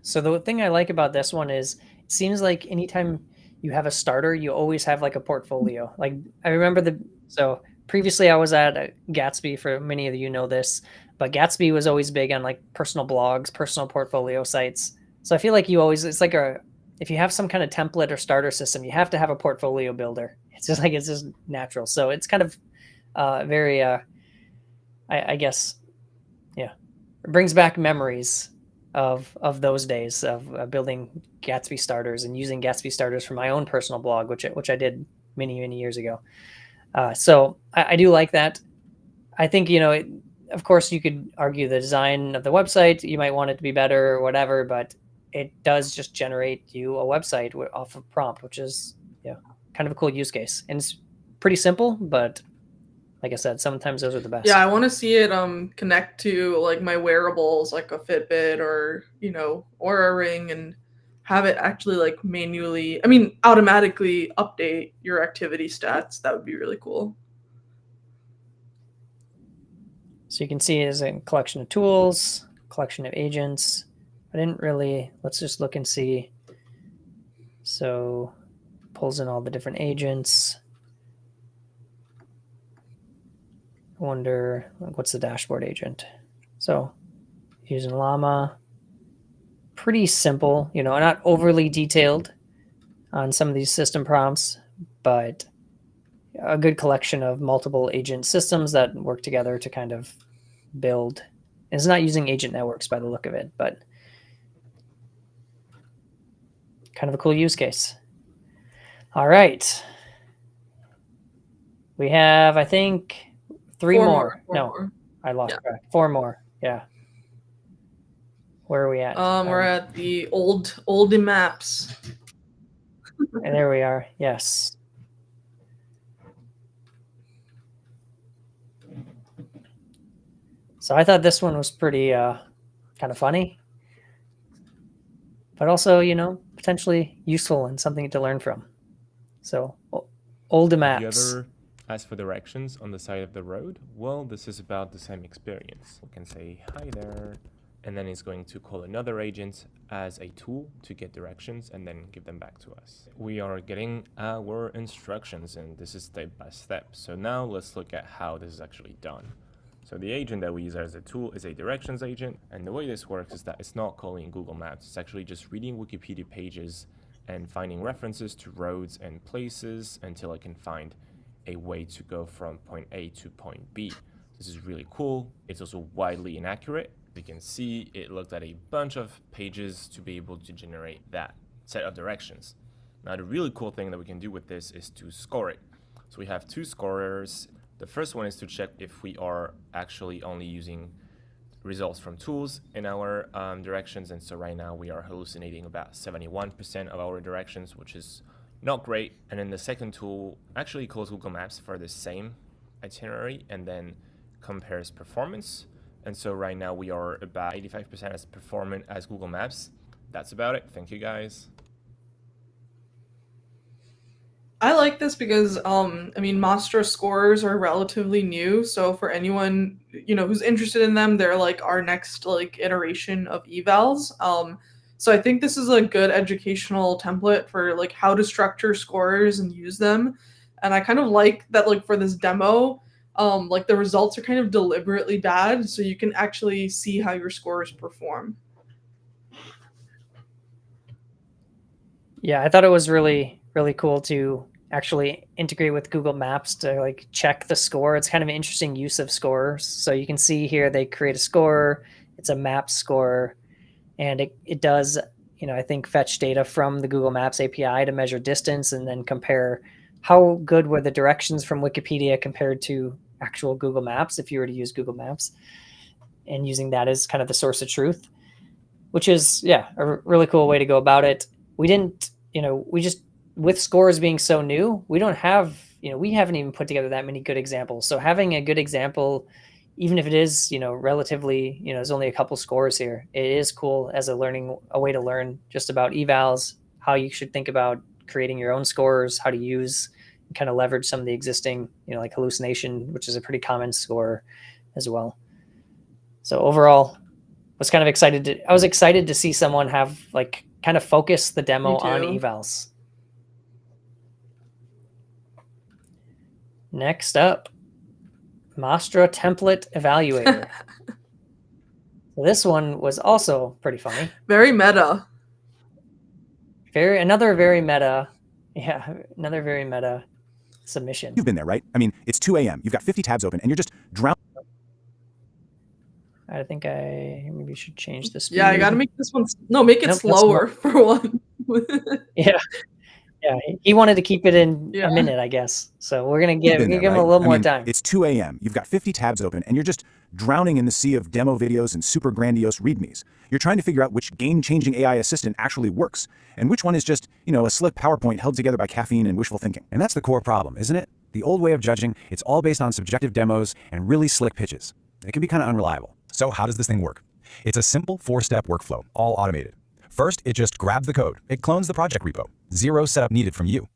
So the thing I like about this one is it seems like anytime you have a starter, you always have like a portfolio. Like I remember so previously I was at Gatsby, for many of you know this, but Gatsby was always big on like personal blogs, personal portfolio sites. So I feel like it's like if you have some kind of template or starter system, you have to have a portfolio builder. It's just natural. So it's kind of very, I guess, yeah, it brings back memories of those days of building Gatsby starters and using Gatsby starters for my own personal blog, which I did many years ago. So I do like that. I think of course you could argue the design of the website, you might want it to be better or whatever, but it does just generate you a website off of prompt, which is kind of a cool use case, and it's pretty simple, but like I said, sometimes those are the best. Yeah, I want to see it connect to like my wearables, like a Fitbit or or a Ring, and have it actually like automatically update your activity stats. That would be really cool. So you can see it as a collection of tools, collection of agents. Let's just look and see. So pulls in all the different agents. I wonder what's the dashboard agent. So using Llama, pretty simple, not overly detailed on some of these system prompts, but a good collection of multiple agent systems that work together to kind of build. It's not using agent networks by the look of it, but kind of a cool use case. All right. We have, I think, four more. I lost track. 4 more. Yeah. Where are we at? We're at the oldie maps. And there we are. Yes. So I thought this one was pretty kind of funny, but also, potentially useful and something to learn from. So old maps. The other, as for directions on the side of the road, well, this is about the same experience. We can say, hi there, and then it's going to call another agent as a tool to get directions and then give them back to us. We are getting our instructions, and this is step by step. So now let's look at how this is actually done. So the agent that we use as a tool is a directions agent, and the way this works is that it's not calling Google Maps, it's actually just reading Wikipedia pages and finding references to roads and places until it can find a way to go from point A to point B. This is really cool. It's also widely inaccurate. You can see it looked at a bunch of pages to be able to generate that set of directions. Now the really cool thing that we can do with this is to score it. So we have 2 scorers. The first one is to check if we are actually only using results from tools in our directions, and so right now we are hallucinating about 71% of our directions, which is not great. And then the second tool actually calls Google Maps for the same itinerary and then compares performance. And so right now we are about 85% as performant as Google Maps. That's about it. Thank you, guys. I like this because I mean, Mastra scores are relatively new, so for anyone, you know, who's interested in them, they're like our next like iteration of evals. So I think this is a good educational template for like how to structure scores and use them. And I kind of like that, like for this demo, like the results are kind of deliberately bad, so you can actually see how your scores perform. Yeah, I thought it was really, really cool to actually integrate with Google Maps to like check the score. It's kind of an interesting use of scores. So you can see here they create a score, it's a map score, and it does, you know, I think fetch data from the Google Maps API to measure distance and then compare how good were the directions from Wikipedia compared to actual Google Maps if you were to use Google Maps, and using that as kind of the source of truth, which is, yeah, a really cool way to go about it. We didn't, you know, we just, with scores being so new, we don't have, you know, we haven't even put together that many good examples. So having a good example, even if it is, you know, relatively, you know, there's only a couple scores here, it is cool as a way to learn just about evals, how you should think about creating your own scores, how to use and kind of leverage some of the existing, you know, like hallucination, which is a pretty common score as well. So overall, I was excited to see someone have like kind of focus the demo on evals. Next up, Mastra Template Evaluator. So this one was also pretty funny. Very meta. Another very meta submission. You've been there, right? I mean, it's 2 a.m. You've got 50 tabs open, and you're just drowning. I think I maybe should change the speed. Yeah, I gotta make this one. No, make it slower for one. Yeah. He wanted to keep it in a minute, I guess. So we're gonna give him a little more time. It's 2 a.m. You've got 50 tabs open, and you're just drowning in the sea of demo videos and super grandiose readmes. You're trying to figure out which game-changing AI assistant actually works, and which one is just, you know, a slick PowerPoint held together by caffeine and wishful thinking. And that's the core problem, isn't it? The old way of judging, it's all based on subjective demos and really slick pitches. It can be kind of unreliable. So how does this thing work? It's a simple 4-step workflow, all automated. First, it just grabs the code. It clones the project repo. Zero setup needed from you.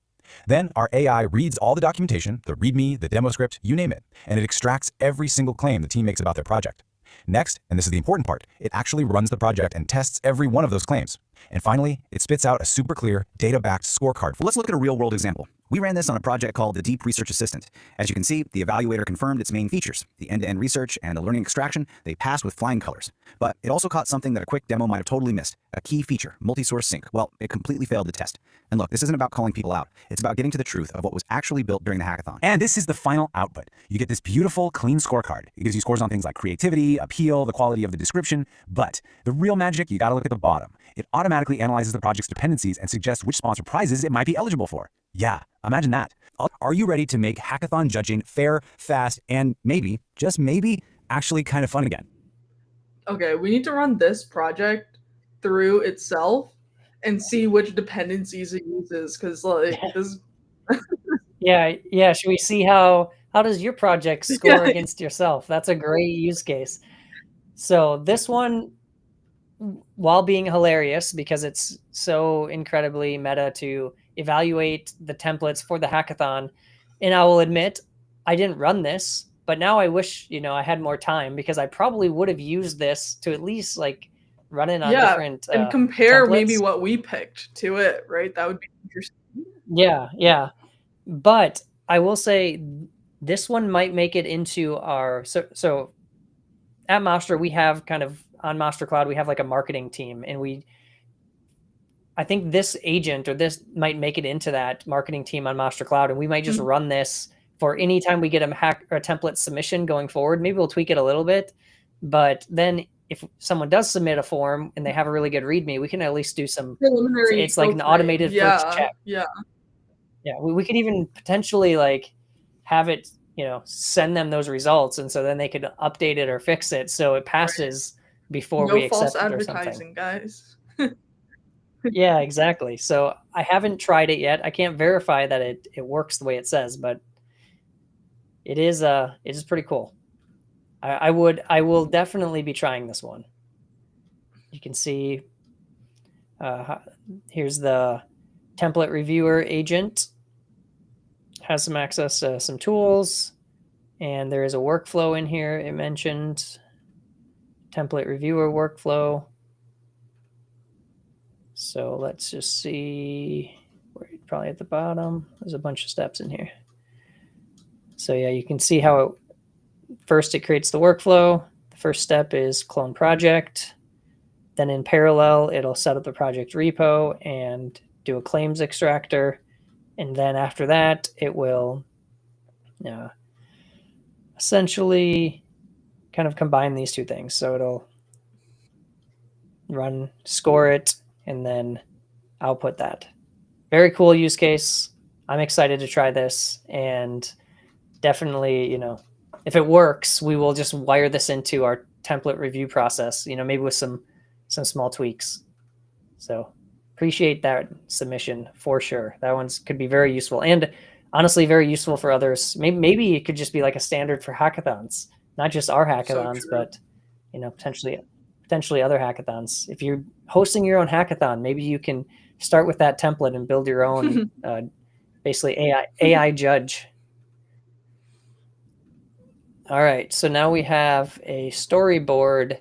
Then our AI reads all the documentation, the README, the demo script, you name it, and it extracts every single claim the team makes about their project. Next, and this is the important part, it actually runs the project and tests every one of those claims. And finally, it spits out a super clear, data-backed scorecard. Well, let's look at a real-world example. We ran this on a project called the Deep Research Assistant. As you can see, the evaluator confirmed its main features. The end-to-end research and the learning extraction, they passed with flying colors. But it also caught something that a quick demo might have totally missed. A key feature, multi-source sync. Well, it completely failed the test. And look, this isn't about calling people out. It's about getting to the truth of what was actually built during the hackathon. And this is the final output. You get this beautiful, clean scorecard. It gives you scores on things like creativity, appeal, the quality of the description. But the real magic, you gotta look at the bottom. It automatically analyzes the project's dependencies and suggests which sponsor prizes it might be eligible for. Yeah, imagine that. Are you ready to make hackathon judging fair, fast, and maybe, just maybe, actually kind of fun again? Okay, we need to run this project through itself and see which dependencies it uses, because like this. Yeah. Should we see how does your project score against yourself? That's a great use case. So this one, while being hilarious because it's so incredibly meta to evaluate the templates for the hackathon, and I will admit I didn't run this, but now I wish, you know, I had more time because I probably would have used this to at least like run it on different and compare templates. Maybe what we picked to it, right? That would be interesting. Yeah. But I will say this one might make it into our so at Mastra we have kind of on Mastra Cloud we have like a marketing team, and I think this agent or this might make it into that marketing team on Mastra Cloud, and we might just run this for any time we get a template submission going forward. Maybe we'll tweak it a little bit, but then if someone does submit a form and they have a really good README, we can at least do some preliminary. It's like an automated first check. Yeah. We could even potentially like have it, you know, send them those results, and so then they could update it or fix it so it passes before we accept it or something. No false advertising, guys. Yeah, exactly. So I haven't tried it yet. I can't verify that it works the way it says, but it is pretty cool. I will definitely be trying this one. You can see here's the template reviewer agent, has some access to some tools, and there is a workflow in here. It mentioned template reviewer workflow. So let's just see, probably at the bottom, there's a bunch of steps in here. So yeah, you can see how first it creates the workflow. The first step is clone project. Then in parallel, it'll set up the project repo and do a claims extractor. And then after that, it will essentially kind of combine these two things. So it'll run, score it, and then output that. Very cool use case. I'm excited to try this, and definitely, if it works, we will just wire this into our template review process, maybe with some small tweaks. So appreciate that submission for sure. That one's could be very useful, and honestly very useful for others. Maybe it could just be like a standard for hackathons, not just our hackathons, but potentially other hackathons. If you're hosting your own hackathon, maybe you can start with that template and build your own basically AI judge. All right, so now we have a storyboard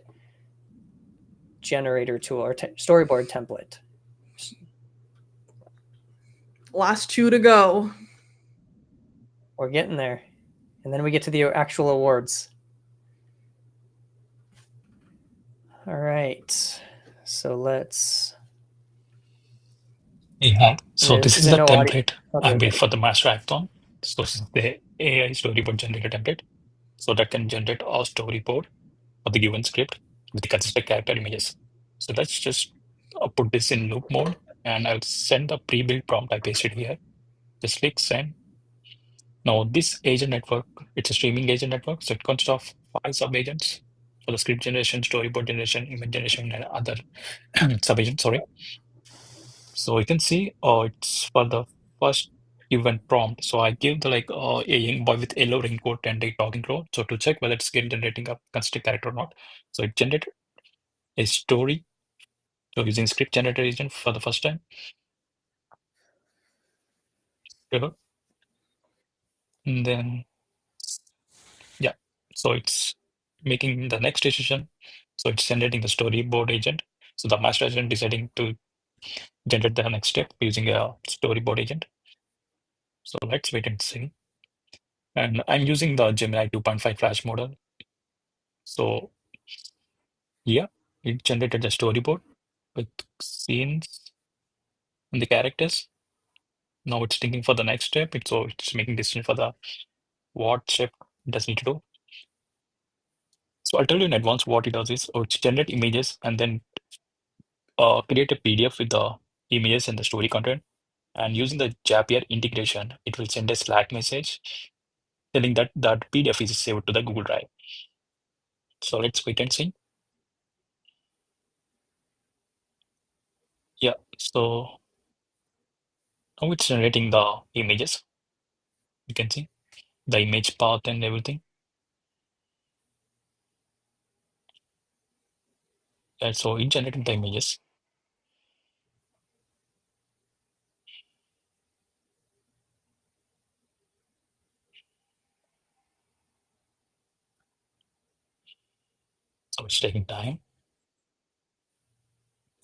generator tool or storyboard template. Last 2 to go. We're getting there. And then we get to the actual awards. All right. So let's. Yeah. So this is the template I made for the Mastra Hackathon. So this is the AI storyboard generator template. So that can generate a storyboard of the given script with the consistent character images. So let's just put this in loop mode, and I'll send the pre-built prompt I pasted here. Just click send. Now this agent network, it's a streaming agent network. So it consists of 5 sub-agents for the script generation, storyboard generation, image generation, and other sub-agents, sorry. So you can see it's for the first given prompt. So I give the a young boy with yellow raincoat and a talking crow. So to check whether it's generating a constant character or not. So it generated a story. So using script generator agent for the first time. And then yeah, so it's making the next decision. So it's generating the storyboard agent. So the master agent deciding to generate the next step using a storyboard agent. So let's wait and see. And I'm using the Gemini 2.5 Flash model. So yeah, it generated the storyboard with scenes and the characters. Now it's thinking for the next step. It's making decision for the what step it does need to do. So I'll tell you in advance what it does is, it's generate images and then create a PDF with the images and the story content. And using the Zapier integration, it will send a Slack message telling that that PDF is saved to the Google Drive. So let's wait and see. Yeah, so now it's generating the images. You can see the image path and everything. And so it generated the images. So it's taking time.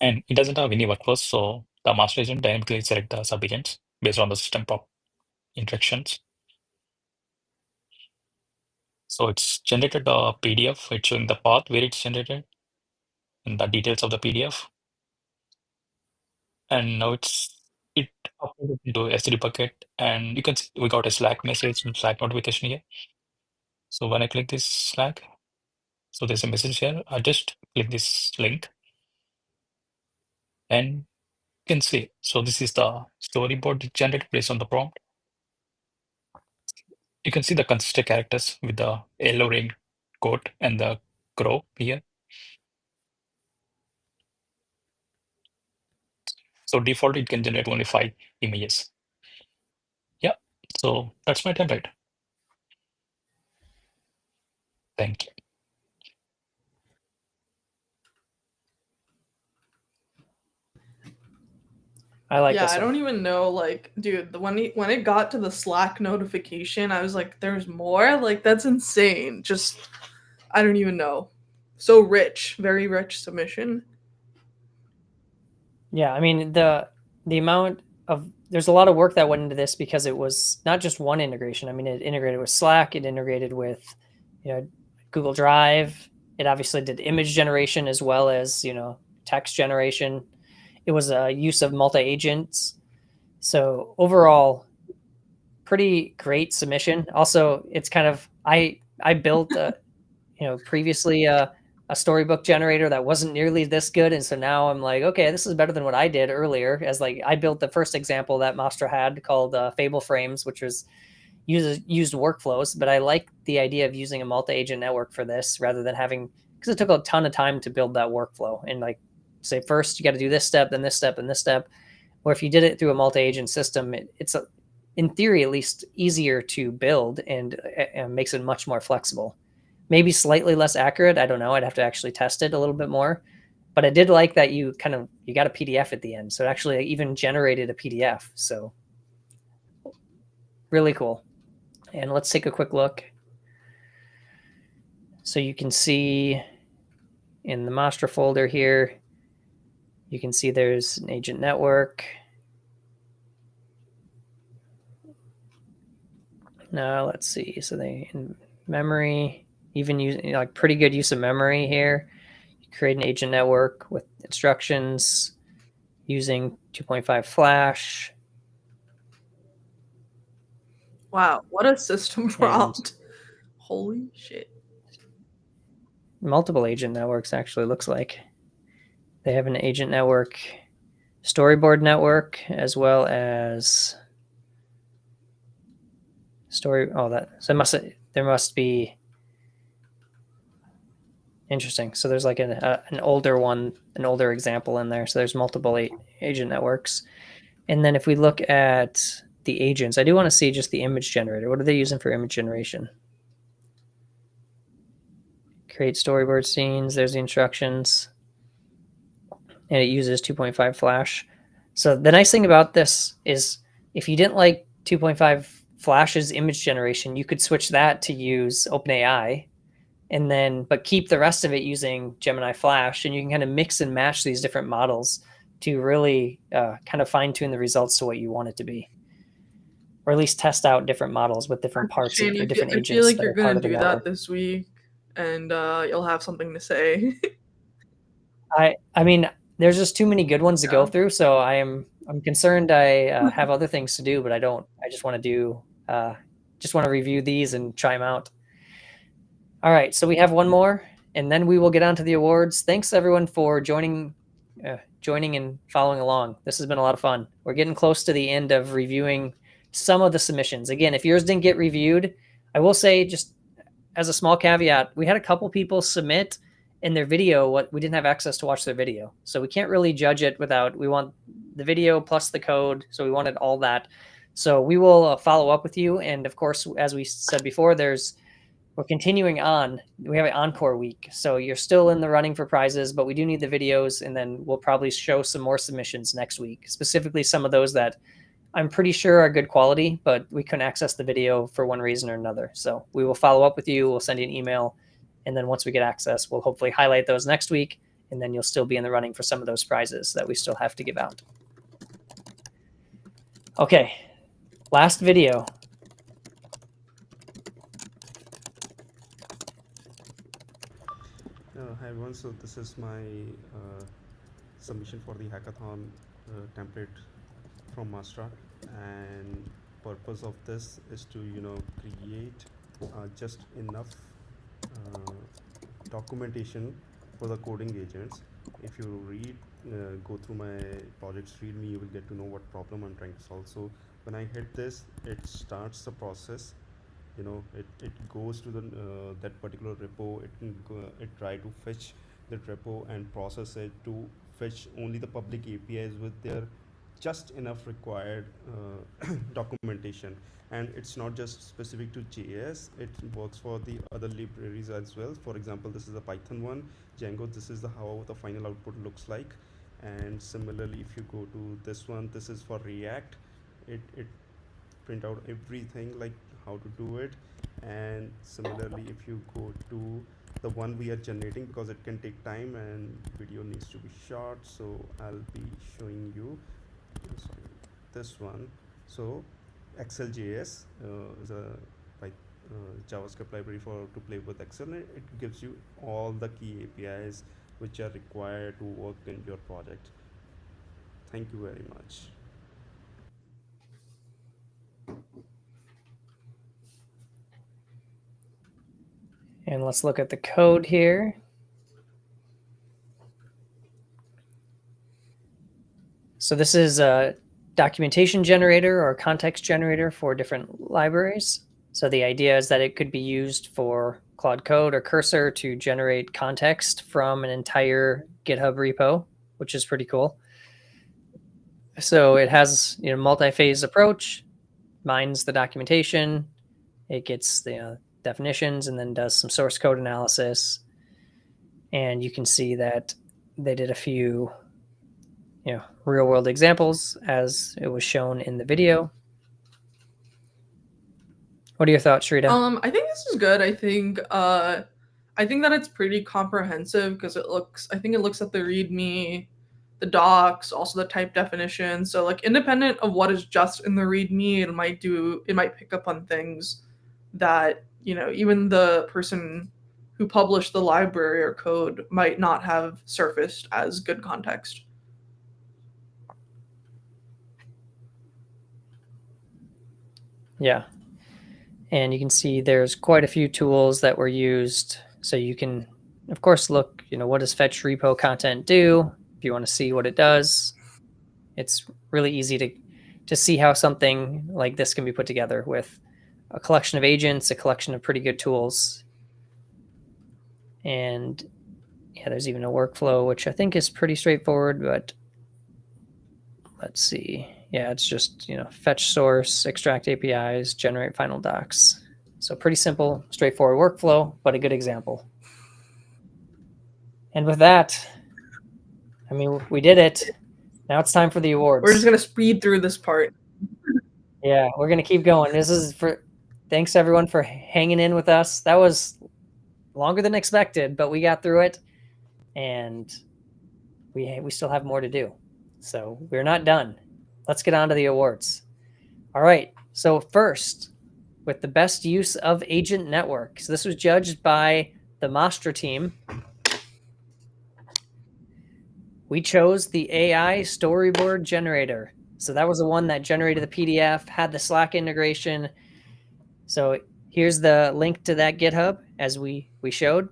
And it doesn't have any workflows, so the master agent dynamically select the sub-agents based on the system prop interactions. So it's generated a PDF, it's showing the path where it's generated and the details of the PDF. And now it uploaded into S3 bucket, and you can see we got a Slack message and Slack notification here. So when I click this Slack, so there's a message here. I just click this link and you can see. So this is the storyboard generated based on the prompt. You can see the consistent characters with the yellow raincoat and the crow here. So default, it can generate only 5 images. Yeah, so that's my template. Thank you. I like Yeah, this I one. don't even know, like, dude, when it got to the Slack notification, I was like, there's more? Like, that's insane. Just, I don't even know. So rich, very rich submission. Yeah, I mean the amount of there's a lot of work that went into this because it was not just one integration. I mean, it integrated with Slack, it integrated with, you know, Google Drive. It obviously did image generation as well as, you know, text generation. It was a use of multi-agents. So overall, pretty great submission. Also, it's kind of I built you know, previously a storybook generator that wasn't nearly this good, and so now I'm like, okay, this is better than what I did earlier. As like I built the first example that Mastra had called Fable Frames, which was used workflows, but I like the idea of using a multi-agent network for this rather than having, because it took a ton of time to build that workflow and like say first you got to do this step, then this step, and this step. Or if you did it through a multi-agent system, it's in theory at least easier to build and makes it much more flexible. Maybe slightly less accurate. I don't know. I'd have to actually test it a little bit more. But I did like that you got a PDF at the end. So it actually even generated a PDF. So really cool. And let's take a quick look. So you can see in the Mastra folder here, you can see there's an agent network. Now let's see. So they in memory, even using like pretty good use of memory here. You create an agent network with instructions using 2.5 Flash. Wow, what a system prompt. Holy shit. Multiple agent networks actually looks like. They have an agent network, storyboard network, as well as there must be interesting. So there's like an older one, an older example in there. So there's multiple agent networks. And then if we look at the agents, I do want to see just the image generator. What are they using for image generation? Create storyboard scenes. There's the instructions. And it uses 2.5 Flash. So the nice thing about this is if you didn't like 2.5 Flash's image generation, you could switch that to use OpenAI and then but keep the rest of it using Gemini Flash, and you can kind of mix and match these different models to really kind of fine tune the results to what you want it to be, or at least test out different models with different parts Shane, or different agents. I feel like that you're are part gonna of the do network. that this week, and you'll have something to say. I mean, there's just too many good ones to go Yeah. through, so I'm concerned. I have other things to do, but I don't. I just want to do just want to review these and try them out. All right, so we have one more, and then we will get on to the awards. Thanks everyone for joining and following along. This has been a lot of fun. We're getting close to the end of reviewing some of the submissions. Again, if yours didn't get reviewed, I will say just as a small caveat, we had a couple people submit in their video what we didn't have access to watch their video. So we can't really judge it without, we want the video plus the code. So we wanted all that. So we will follow up with you. And of course, as we said before, we're continuing on. We have an encore week. So you're still in the running for prizes, but we do need the videos. And then we'll probably show some more submissions next week, specifically some of those that I'm pretty sure are good quality, but we couldn't access the video for one reason or another. So we will follow up with you. We'll send you an email. And then once we get access, we'll hopefully highlight those next week. And then you'll still be in the running for some of those prizes that we still have to give out. Okay, last video. Hi everyone, so this is my submission for the hackathon template from Mastra, and purpose of this is to create just enough documentation for the coding agents. If you go through my project's readme, you will get to know what problem I'm trying to solve. So when I hit this, it starts the process. It goes to the that particular repo. It try to fetch that repo and process it to fetch only the public APIs with their just enough required documentation. And it's not just specific to JS, it works for the other libraries as well. For example, this is a Python one, Django, this is how the final output looks like. And similarly, if you go to this one, this is for React, it print out everything like how to do it. And similarly, if you go to the one we are generating, because it can take time and video needs to be short, so I'll be showing you this one. So Excel.js is a JavaScript library to play with Excel, and it gives you all the key APIs which are required to work in your project. Thank you very much. And let's look at the code here. So this is a documentation generator or context generator for different libraries. So the idea is that it could be used for Claude Code or Cursor to generate context from an entire GitHub repo, which is pretty cool. So it has, you know, multi-phase approach, mines the documentation, it gets the definitions, and then does some source code analysis. And you can see that they did a few, you know, real world examples as it was shown in the video. What are your thoughts, Shrita? I think this is good. I think that it's pretty comprehensive because I think it looks at the README, the docs, also the type definition. So like independent of what is just in the README, it might pick up on things that, you know, even the person who published the library or code might not have surfaced as good context. Yeah. And you can see there's quite a few tools that were used. So you can, of course, look, you know, what does fetch repo content do? If you want to see what it does, it's really easy to see how something like this can be put together with a collection of agents, a collection of pretty good tools. And yeah, there's even a workflow, which I think is pretty straightforward, but let's see. Yeah, it's just, you know, fetch source, extract APIs, generate final docs. So pretty simple, straightforward workflow, but a good example. And with that, I mean, we did it. Now it's time for the awards. We're just going to speed through this part. Yeah, we're going to keep going. Thanks everyone for hanging in with us. That was longer than expected, but we got through it, and we still have more to do. So we're not done. Let's get on to the awards. All right. So first, with the best use of agent network. So this was judged by the Mastra team. We chose the AI Storyboard generator. So that was the one that generated the PDF, had the Slack integration. So here's the link to that GitHub as we showed.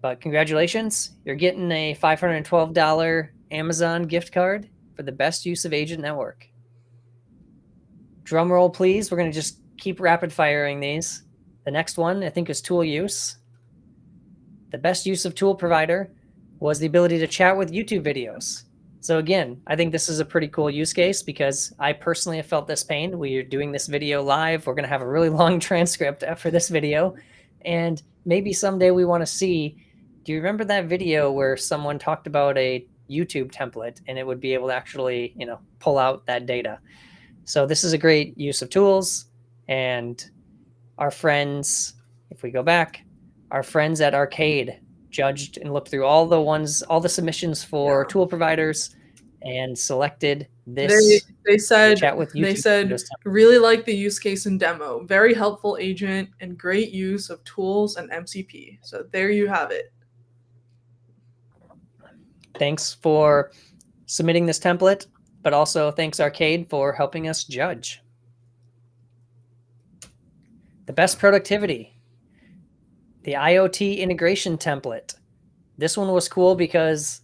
But congratulations, you're getting a $512 Amazon gift card for the best use of agent network. Drum roll, please. We're going to just keep rapid firing these. The next one, I think, is tool use. The best use of tool provider was the ability to chat with YouTube videos. So again, I think this is a pretty cool use case because I personally have felt this pain. We are doing this video live. We're going to have a really long transcript after this video. And maybe someday we want to see, do you remember that video where someone talked about a YouTube template and it would be able to actually, you know, pull out that data? So this is a great use of tools. And our friends, if we go back, our friends at Arcade judged and looked through all the submissions for tool providers and selected this. They said chat with YouTube. They said really like the use case and demo, very helpful agent and great use of tools and MCP. So there you have it. Thanks for submitting this template, but also thanks Arcade for helping us judge. The best productivity, the IoT integration template. This one was cool because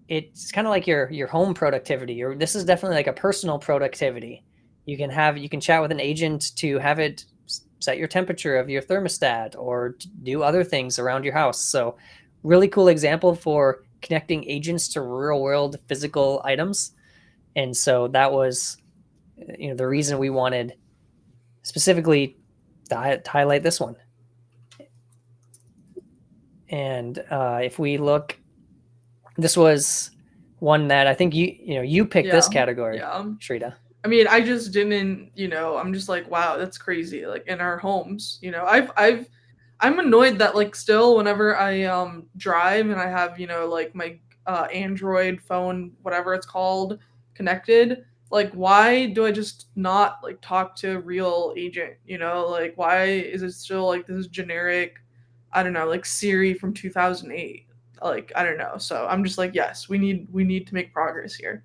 it's kind of like your home productivity, or this is definitely like a personal productivity. You can chat with an agent to have it set your temperature of your thermostat or do other things around your house. So really cool example for connecting agents to real world physical items. And so that was, the reason we wanted specifically to highlight this one. And if we look, this was one that I think you picked this category, Shrita. I mean, I just didn't, I'm just like, wow, that's crazy. Like in our homes, I'm annoyed that like still whenever I drive and I have, like my Android phone, whatever it's called, connected, like why do I just not like talk to a real agent? Like why is it still like this generic, I don't know, like Siri from 2008? Like I don't know. So I'm just like, yes, we need to make progress here.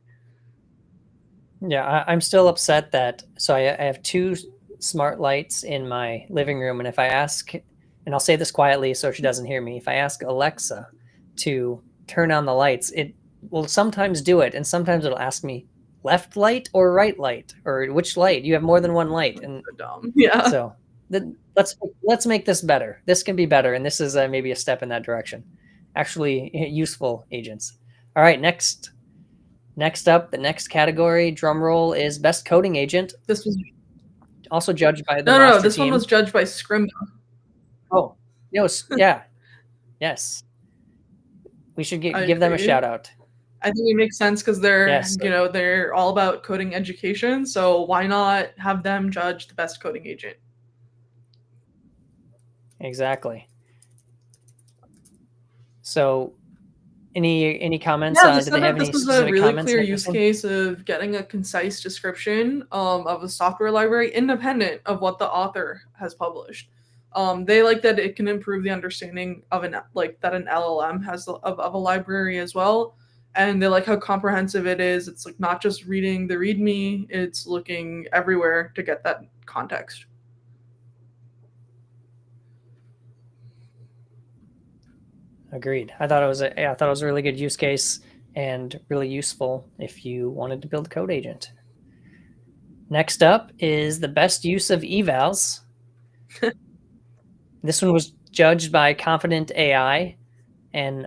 Yeah, I'm still upset that, so I have 2 smart lights in my living room, and if I ask, and I'll say this quietly so she doesn't hear me, if I ask Alexa to turn on the lights, it will sometimes do it, and sometimes it'll ask me left light or right light, or which light. You have more than one light, and dumb. Yeah. So let's make this better. This can be better, and this is maybe a step in that direction. Actually, useful agents. All right, next up, the next category, drum roll, is best coding agent. This was also judged by the no. This one was judged by Scrimba. Oh, yeah, yes. We should give them a shout out. I think it makes sense because they're they're all about coding education. So why not have them judge the best coding agent? Exactly. So, any comments on? Did they have any this was specific a really comments? clear use case of getting a concise description of a software library independent of what the author has published. They like that it can improve the understanding of that an LLM has of a library as well. And they like how comprehensive it is. It's like not just reading the README, it's looking everywhere to get that context. Agreed. I thought it was a really good use case and really useful if you wanted to build a code agent. Next up is the best use of evals. This one was judged by Confident AI and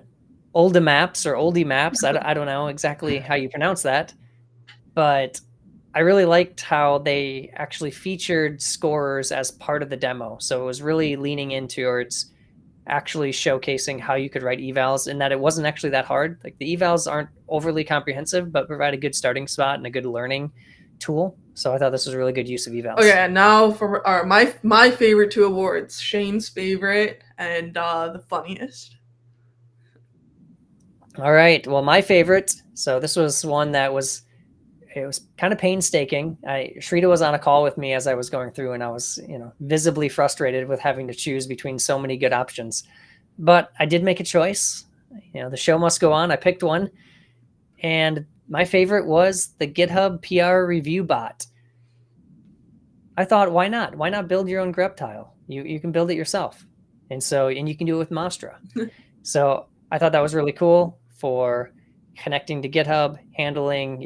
Oldie Maps. I don't know exactly how you pronounce that, but I really liked how they actually featured scorers as part of the demo. So it was really leaning into towards actually showcasing how you could write evals, and that it wasn't actually that hard. Like the evals aren't overly comprehensive, but provide a good starting spot and a good learning tool. So I thought this was a really good use of evals. Okay, and now for my favorite 2 awards, Shane's favorite and the funniest. All right. Well, my favorite. So this was one that was kind of painstaking. Shrita was on a call with me as I was going through, and I was, visibly frustrated with having to choose between so many good options. But I did make a choice. The show must go on. I picked one, and my favorite was the GitHub PR review bot. I thought, why not? Why not build your own grep tile? You can build it yourself, and you can do it with Mastra. So I thought that was really cool for connecting to GitHub, handling,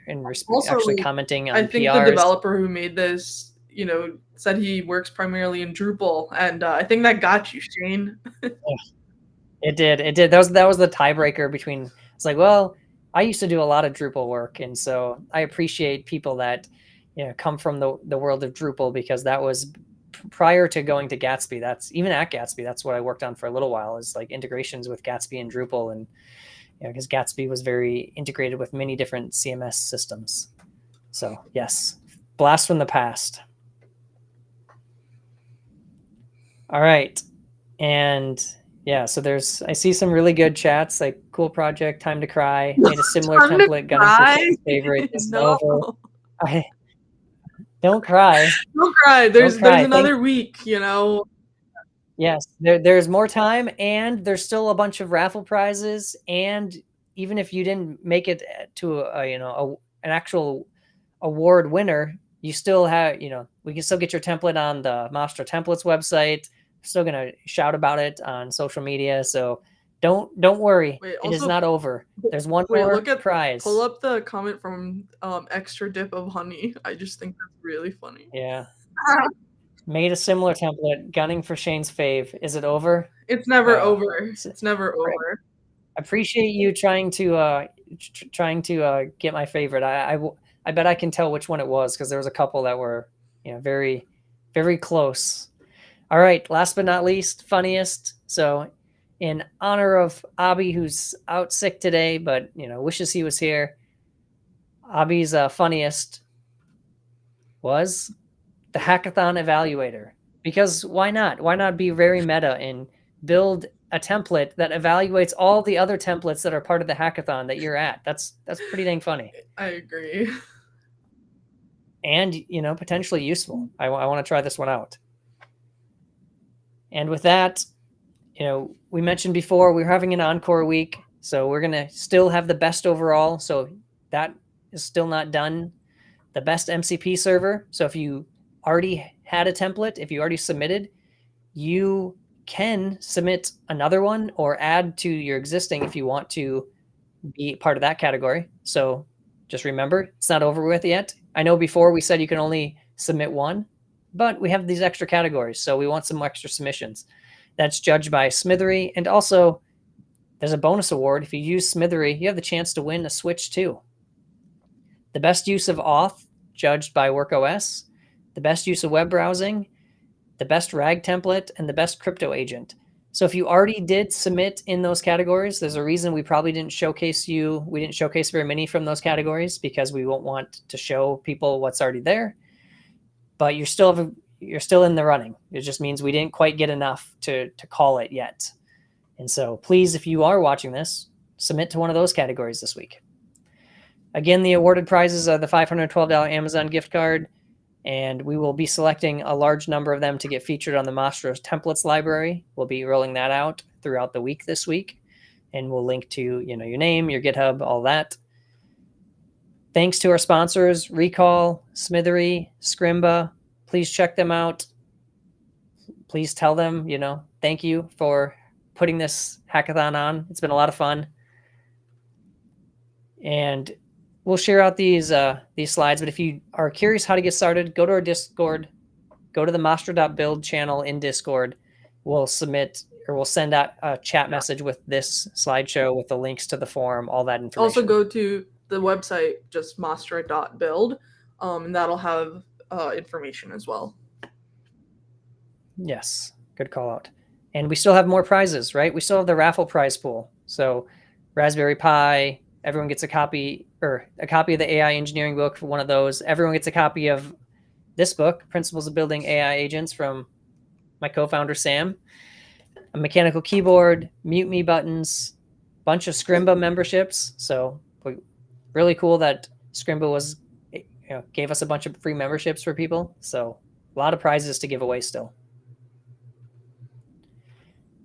and actually commenting on PRs. I think the developer who made this, said he works primarily in Drupal, and I think that got you, Shane. It did. That was the tiebreaker between. It's like, well, I used to do a lot of Drupal work, and so I appreciate people that come from the world of Drupal, because that was prior to going to Gatsby. That's even at Gatsby. That's what I worked on for a little while, is like integrations with Gatsby and Drupal, and because Gatsby was very integrated with many different CMS systems. So yes, blast from the past. All right, and yeah, so I see some really good chats, like cool project, time to cry, made a similar template, got a favorite. No. Don't cry. Don't cry. There's another week, Yes, there's more time, and there's still a bunch of raffle prizes. And even if you didn't make it to an actual award winner, you still have, we can still get your template on the Mastra Templates website. We're still gonna shout about it on social media. So don't worry, it is not over. There's one more prize. Pull up the comment from Extra Dip of Honey. I just think that's really funny. Yeah. Made a similar template, gunning for Shane's fave. Is it over? It's never over. It's never over. appreciate you trying to get my favorite. I bet I can tell which one it was because there was a couple that were very very close. All right, last but not least, funniest. So in honor of Abby, who's out sick today, but wishes he was here, Abby's funniest was the hackathon evaluator. Because why not? Why not be very meta and build a template that evaluates all the other templates that are part of the hackathon that you're at? That's pretty dang funny. I agree. And potentially useful. I want to try this one out. And with that, we mentioned before we're having an encore week, so we're gonna still have the best overall. So that is still not done. The best MCP server. So if you already had a template, if you already submitted, you can submit another one or add to your existing if you want to be part of that category. So just remember, it's not over with yet. I know before we said you can only submit one, but we have these extra categories, so we want some extra submissions. That's judged by Smithery, and also there's a bonus award. If you use Smithery, you have the chance to win a Switch too. The best use of auth, judged by WorkOS. The best use of web browsing, the best RAG template, and the best crypto agent. So if you already did submit in those categories, there's a reason we probably didn't showcase you. We didn't showcase very many from those categories because we won't want to show people what's already there. But you're still in the running. It just means we didn't quite get enough to call it yet. And so please, if you are watching this, submit to one of those categories this week. Again, the awarded prizes are the $512 Amazon gift card, and we will be selecting a large number of them to get featured on the Mastra Templates library. We'll be rolling that out throughout the week this week, and we'll link to your name, your GitHub, all that. Thanks to our sponsors, Recall, Smithery, Scrimba. Please check them out. Please tell them, thank you for putting this hackathon on. It's been a lot of fun. And we'll share out these slides, but if you are curious how to get started, go to our Discord, go to the Mastra.build channel in Discord. We'll send out a chat message with this slideshow with the links to the forum, all that information. Also go to the website, just mastra.build, and that'll have information as well. Yes, good call out. And we still have more prizes, right? We still have the raffle prize pool. So Raspberry Pi, everyone gets a copy of the AI engineering book for one of those. Everyone gets a copy of this book, Principles of Building AI Agents, from my co-founder, Sam. A mechanical keyboard, mute me buttons, bunch of Scrimba memberships. So really cool that Scrimba gave us a bunch of free memberships for people. So a lot of prizes to give away still.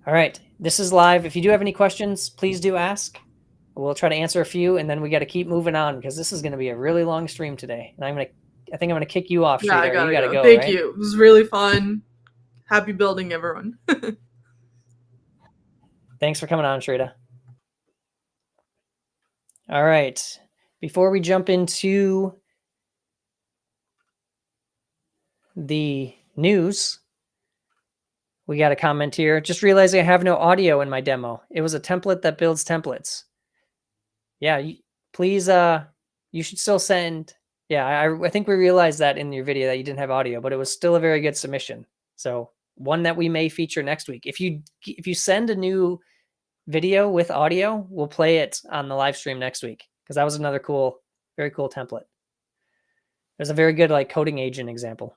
All right, this is live. If you do have any questions, please do ask. We'll try to answer a few, and then we got to keep moving on because this is going to be a really long stream today. And I think I'm going to kick you off. Yeah, Sridhar. You got to go. Thank you. It was really fun. Happy building, everyone. Thanks for coming on, Sridhar. All right. Before we jump into the news, we got a comment here. Just realizing I have no audio in my demo. It was a template that builds templates. Yeah, please, you should still send. Yeah, I think we realized that in your video that you didn't have audio, but it was still a very good submission. So one that we may feature next week. If you send a new video with audio, we'll play it on the live stream next week because that was another very cool template. There's a very good coding agent example.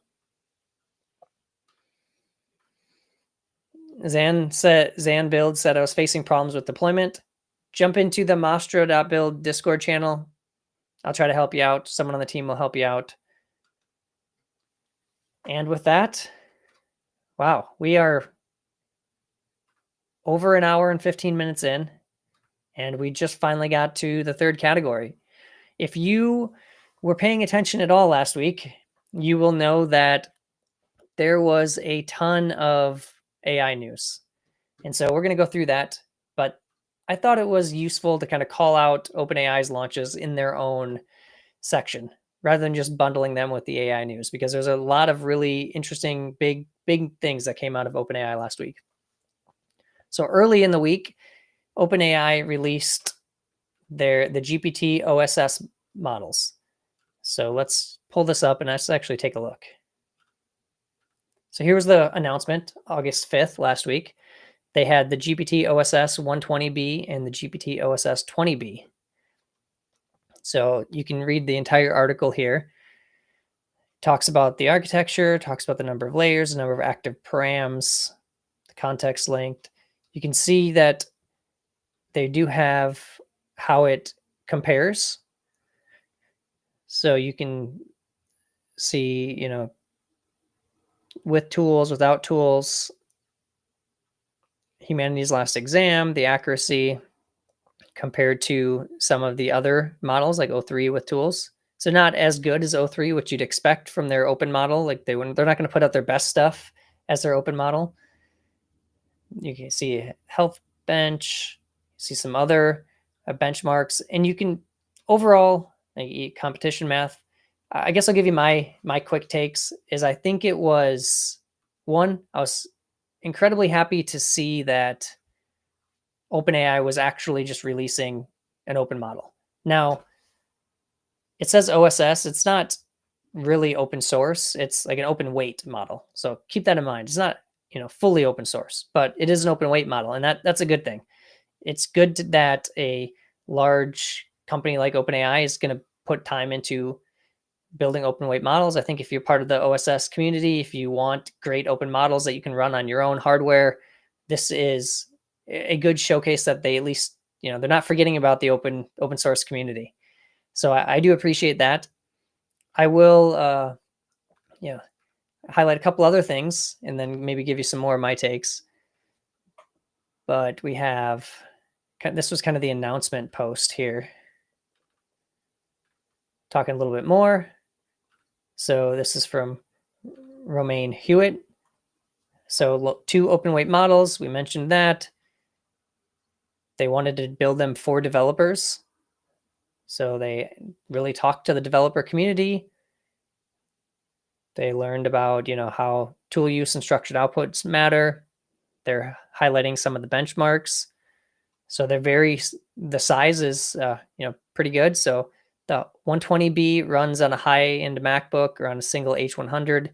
Zan Build said I was facing problems with deployment. Jump into the Mastra.build Discord channel. I'll try to help you out. Someone on the team will help you out. And with that, wow, we are over an hour and 15 minutes in, and we just finally got to the third category. If you were paying attention at all last week, you will know that there was a ton of AI news. And so we're going to go through that, but I thought it was useful to kind of call out OpenAI's launches in their own section rather than just bundling them with the AI news, because there's a lot of really interesting, big things that came out of OpenAI last week. So early in the week, OpenAI released the GPT OSS models. So let's pull this up and let's actually take a look. So here was the announcement, August 5th, last week. They had the GPT OSS 120B and the GPT OSS 20B. So you can read the entire article here. Talks about the architecture, talks about the number of layers, the number of active params, the context linked. You can see that they do have how it compares. So you can see, you know, with tools, without tools, humanity's last exam, the accuracy compared to some of the other models like O3 with tools. So not as good as O3, which you'd expect from their open model. Like they're not going to put out their best stuff as their open model. You can see health bench, see some other benchmarks, and you can overall competition math. I guess I'll give you my quick takes. Is I think it was one, I was incredibly happy to see that OpenAI was actually just releasing an open model. Now, it says OSS. It's not really open source. It's like an open weight model. So keep that in mind. It's not, you know, fully open source, but it is an open weight model, and that's a good thing. It's good that a large company like OpenAI is going to put time into building open weight models. I think if you're part of the OSS community, if you want great open models that you can run on your own hardware, this is a good showcase that they at least, you know, they're not forgetting about the open source community. So I do appreciate that. I will, you know, highlight a couple other things and then maybe give you some more of my takes. But we have, this was kind of the announcement post here. Talking a little bit more. So this is from Romain Hewitt. So 2 open weight models, we mentioned that. They wanted to build them for developers. So they really talked to the developer community. They learned about, you know, how tool use and structured outputs matter. They're highlighting some of the benchmarks. So the size is, you know, pretty good. So the 120B runs on a high-end MacBook or on a single H100.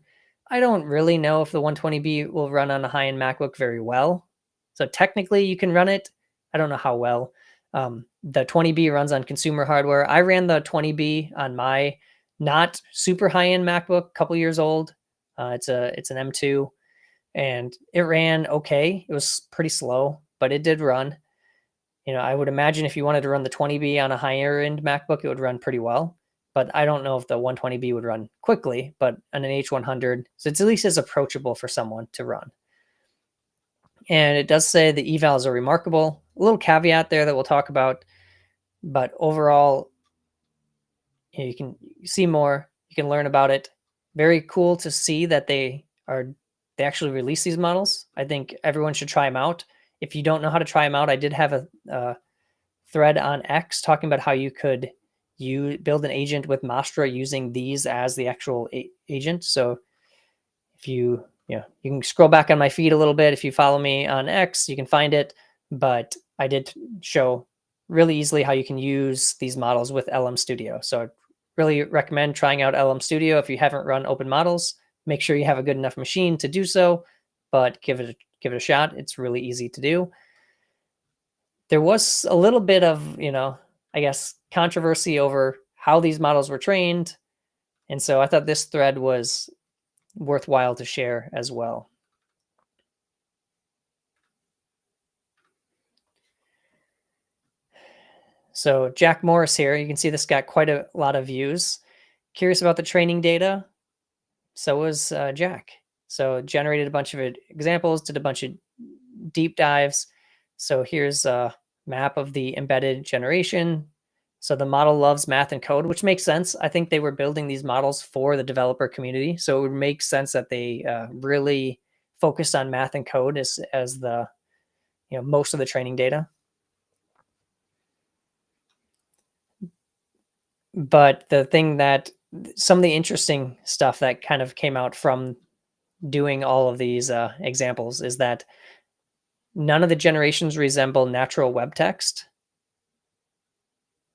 I don't really know if the 120B will run on a high-end MacBook very well. So technically you can run it. I don't know how well. The 20B runs on consumer hardware. I ran the 20B on my not super high-end MacBook, a couple years old. It's an M2, and it ran okay. It was pretty slow, but it did run. You know, I would imagine if you wanted to run the 20B on a higher-end MacBook, it would run pretty well. But I don't know if the 120B would run quickly, but on an H100, so it's at least as approachable for someone to run. And it does say the evals are remarkable. A little caveat there that we'll talk about, but overall, you know, you can see more, you can learn about it. Very cool to see that they actually release these models. I think everyone should try them out. If you don't know how to try them out, I did have a thread on X talking about how you could build an agent with Mastra using these as the actual agent. So if you can scroll back on my feed a little bit. If you follow me on X, you can find it. But I did show really easily how you can use these models with LM Studio. So I really recommend trying out LM Studio if you haven't run open models. Make sure you have a good enough machine to do so, but give it a shot. It's really easy to do. There was a little bit of, you know, I guess, controversy over how these models were trained. And so I thought this thread was worthwhile to share as well. So Jack Morris here, you can see this got quite a lot of views. Curious about the training data? So was Jack. So generated a bunch of examples, did a bunch of deep dives. So here's a map of the embedded generation. So the model loves math and code, which makes sense. I think they were building these models for the developer community. So it would make sense that they really focused on math and code as the, you know, most of the training data. But the thing that some of the interesting stuff that kind of came out from doing all of these examples is that None of the generations resemble natural web text,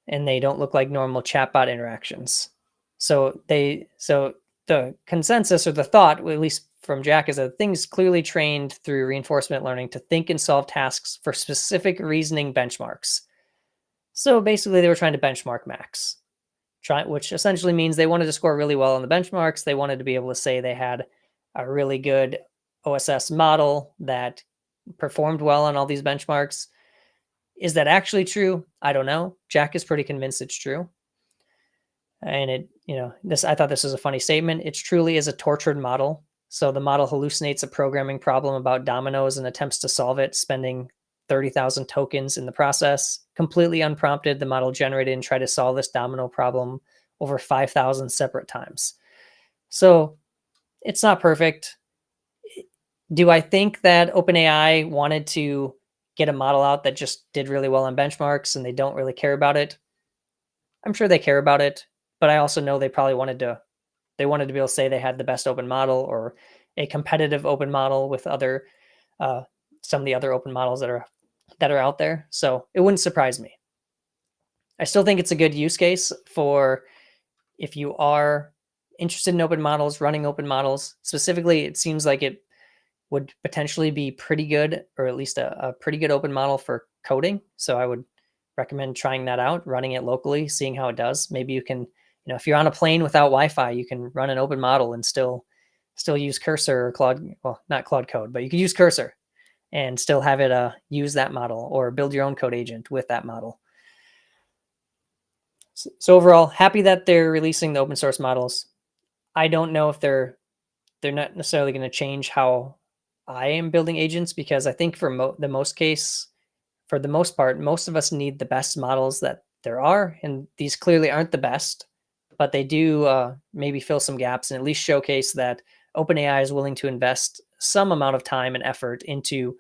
and they don't look like normal chatbot interactions. So the consensus or the thought, at least from Jack, is that things clearly trained through reinforcement learning to think and solve tasks for specific reasoning benchmarks. So basically, they were trying to benchmark Max, which essentially means they wanted to score really well on the benchmarks. They wanted to be able to say they had a really good OSS model that performed well on all these benchmarks. Is that actually true? I don't know. Jack is pretty convinced it's true. And I thought this was a funny statement. It truly is a tortured model. So the model hallucinates a programming problem about dominoes and attempts to solve it, spending 30,000 tokens in the process. Completely unprompted, the model generated and tried to solve this domino problem over 5,000 separate times. So it's not perfect. Do I think that OpenAI wanted to get a model out that just did really well on benchmarks and they don't really care about it? I'm sure they care about it, but I also know they probably wanted to be able to say they had the best open model or a competitive open model with other some of the other open models that are out there. So it wouldn't surprise me. I still think it's a good use case for if you are interested in open models, running open models. Specifically, it seems like it would potentially be pretty good, or at least a pretty good open model for coding. So I would recommend trying that out, running it locally, seeing how it does. Maybe you can, if you're on a plane without Wi-Fi, you can run an open model and still use Cursor or Claude, well, not Claude Code, but you can use Cursor and still have it use that model or build your own code agent with that model. So overall, happy that they're releasing the open source models. I don't know if they're not necessarily going to change how I am building agents, because I think for the most part, most of us need the best models that there are, and these clearly aren't the best, but they do maybe fill some gaps and at least showcase that OpenAI is willing to invest some amount of time and effort into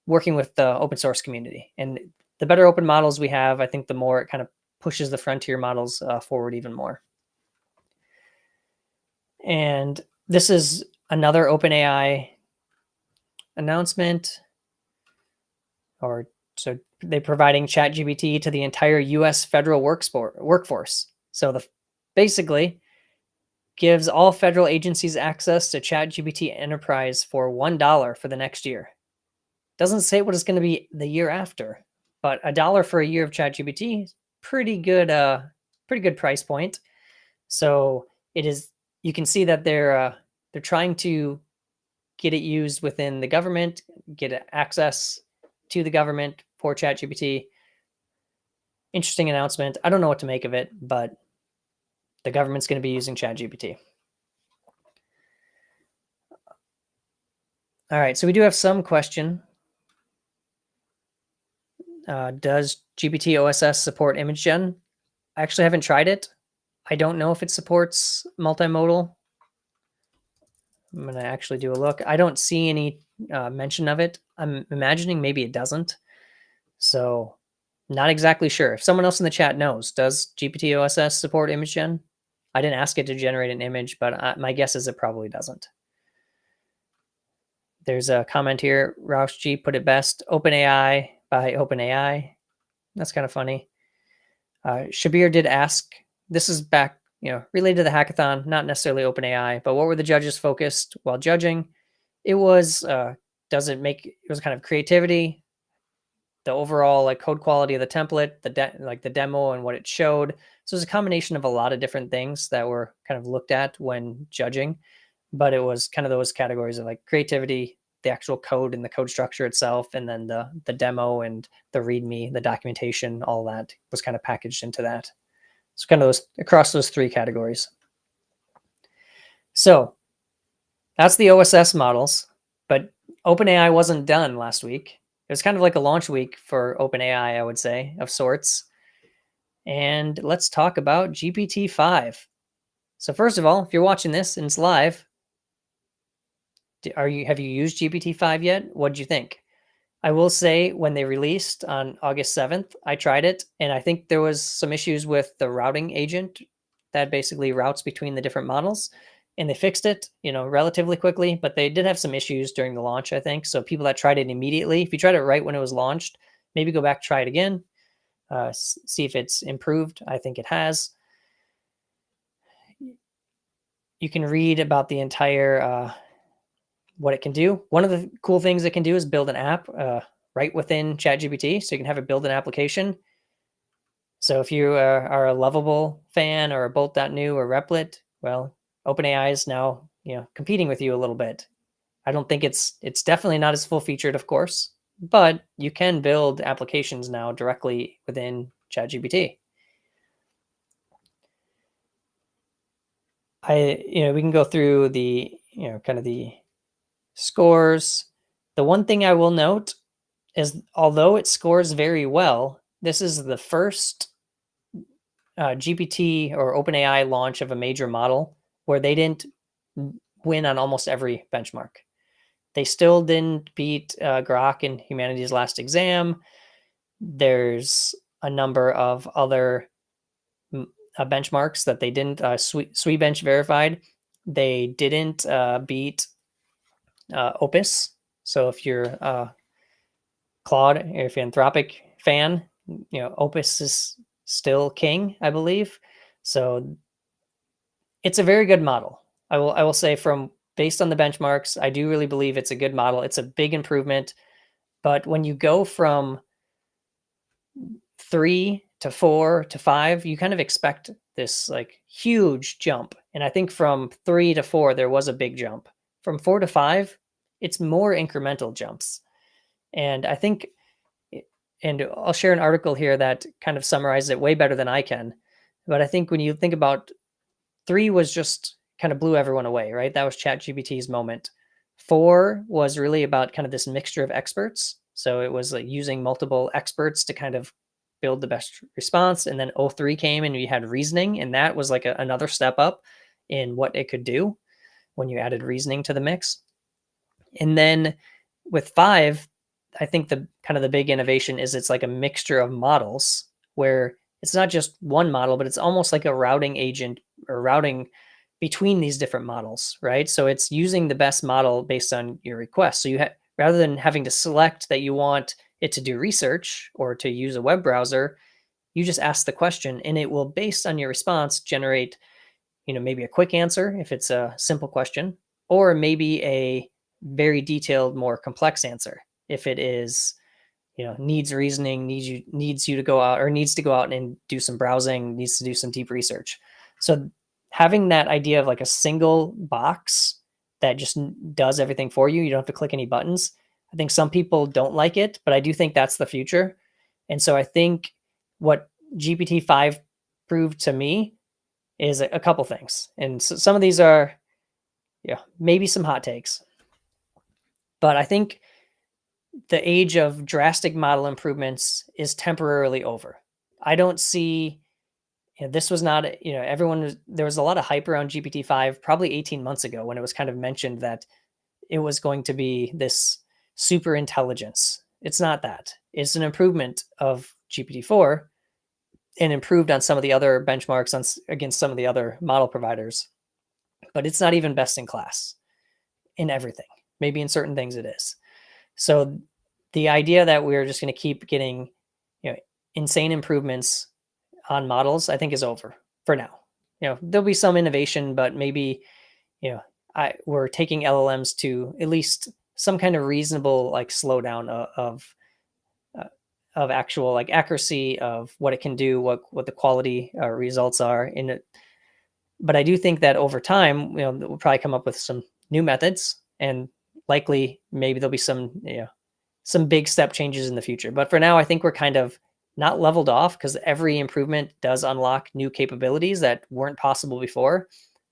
working with the open source community. And the better open models we have, I think the more it kind of pushes the frontier models forward even more. And this is another OpenAI announcement. So they're providing ChatGPT to the entire U.S. federal workforce. So basically gives all federal agencies access to ChatGPT Enterprise for $1 for the next year. Doesn't say what it's going to be the year after, but $1 for a year of ChatGPT is pretty good price point. So it is. You can see that they're trying to get it used within the government, get access to the government for ChatGPT. Interesting announcement. I don't know what to make of it, but the government's going to be using ChatGPT. All right, so we do have some question. Does GPT OSS support image gen? I actually haven't tried it. I don't know if it supports multimodal. I'm going to actually do a look. I don't see any mention of it. I'm imagining maybe it doesn't. So not exactly sure. If someone else in the chat knows, does GPT OSS support image gen? I didn't ask it to generate an image, but my guess is it probably doesn't. There's a comment here. Roush G put it best. OpenAI by OpenAI. That's kind of funny. Shabir did ask, this is back, related to the hackathon, not necessarily OpenAI, but what were the judges focused while judging? It was, it was kind of creativity, the overall code quality of the template, the demo and what it showed. So it was a combination of a lot of different things that were kind of looked at when judging, but it was kind of those categories of creativity, the actual code and the code structure itself, and then the demo and the README, the documentation, all that was kind of packaged into that. So kind of across those three categories. So that's the OSS models, but OpenAI wasn't done last week. It was kind of like a launch week for OpenAI, I would say, of sorts. And let's talk about GPT-5. So first of all, if you're watching this and it's live, have you used GPT-5 yet? What'd you think? I will say when they released on August 7th, I tried it, and I think there was some issues with the routing agent that basically routes between the different models. and they fixed it, relatively quickly, but they did have some issues during the launch, I think. So people that tried it immediately, if you tried it right when it was launched, maybe go back, try it again, see if it's improved. I think it has. You can read about the entire, what it can do. One of the cool things it can do is build an app right within ChatGPT. So you can have it build an application. So if you are a Lovable fan or a Bolt.new or Replit, well, OpenAI is now, competing with you a little bit. I don't think it's definitely not as full featured, of course, but you can build applications now directly within ChatGPT. We can go through the, kind of the scores. The one thing I will note is, although it scores very well, this is the first GPT or OpenAI launch of a major model where they didn't win on almost every benchmark. They still didn't beat Grok in Humanity's Last Exam. There's a number of other benchmarks that they didn't. SweBench verified. They didn't beat Opus. So if you're Claude, or if you're Anthropic fan, Opus is still king, I believe. So it's a very good model. I will say, from based on the benchmarks, I do really believe it's a good model. It's a big improvement. But when you go from 3 to 4 to 5, you kind of expect this like huge jump. And I think from 3 to 4, there was a big jump. From 4 to 5, it's more incremental jumps. And I think, and I'll share an article here that kind of summarizes it way better than I can. But I think when you think about 3 was just kind of blew everyone away, right? That was ChatGPT's moment. 4 was really about kind of this mixture of experts. So it was like using multiple experts to kind of build the best response. And then O3 came and we had reasoning, and that was like another step up in what it could do when you added reasoning to the mix. And then with 5, I think the kind of the big innovation is it's like a mixture of models where it's not just one model, but it's almost like a routing agent or routing between these different models, right? So it's using the best model based on your request. So you rather than having to select that you want it to do research or to use a web browser, you just ask the question and it will, based on your response, generate, maybe a quick answer if it's a simple question, or maybe a very detailed, more complex answer if it is, needs reasoning, needs you to go out, or needs to go out and do some browsing, needs to do some deep research. So having that idea of like a single box that just does everything for you, you don't have to click any buttons. I think some people don't like it, but I do think that's the future. And so I think what GPT-5 proved to me is a couple things. And so some of these are, maybe some hot takes. But I think the age of drastic model improvements is temporarily over. I don't see, this was not, there was a lot of hype around GPT-5 probably 18 months ago when it was kind of mentioned that it was going to be this super intelligence. It's not that. It's an improvement of GPT-4 and improved on some of the other benchmarks against some of the other model providers. But it's not even best in class in everything. Maybe in certain things it is. So the idea that we're just going to keep getting, insane improvements on models, I think is over for now. There'll be some innovation, but maybe, we're taking LLMs to at least some kind of reasonable like slowdown of actual like accuracy of what it can do, what the quality results are in it. But I do think that over time, we'll probably come up with some new methods, and likely maybe there'll be some big step changes in the future. But for now, I think we're kind of not leveled off because every improvement does unlock new capabilities that weren't possible before.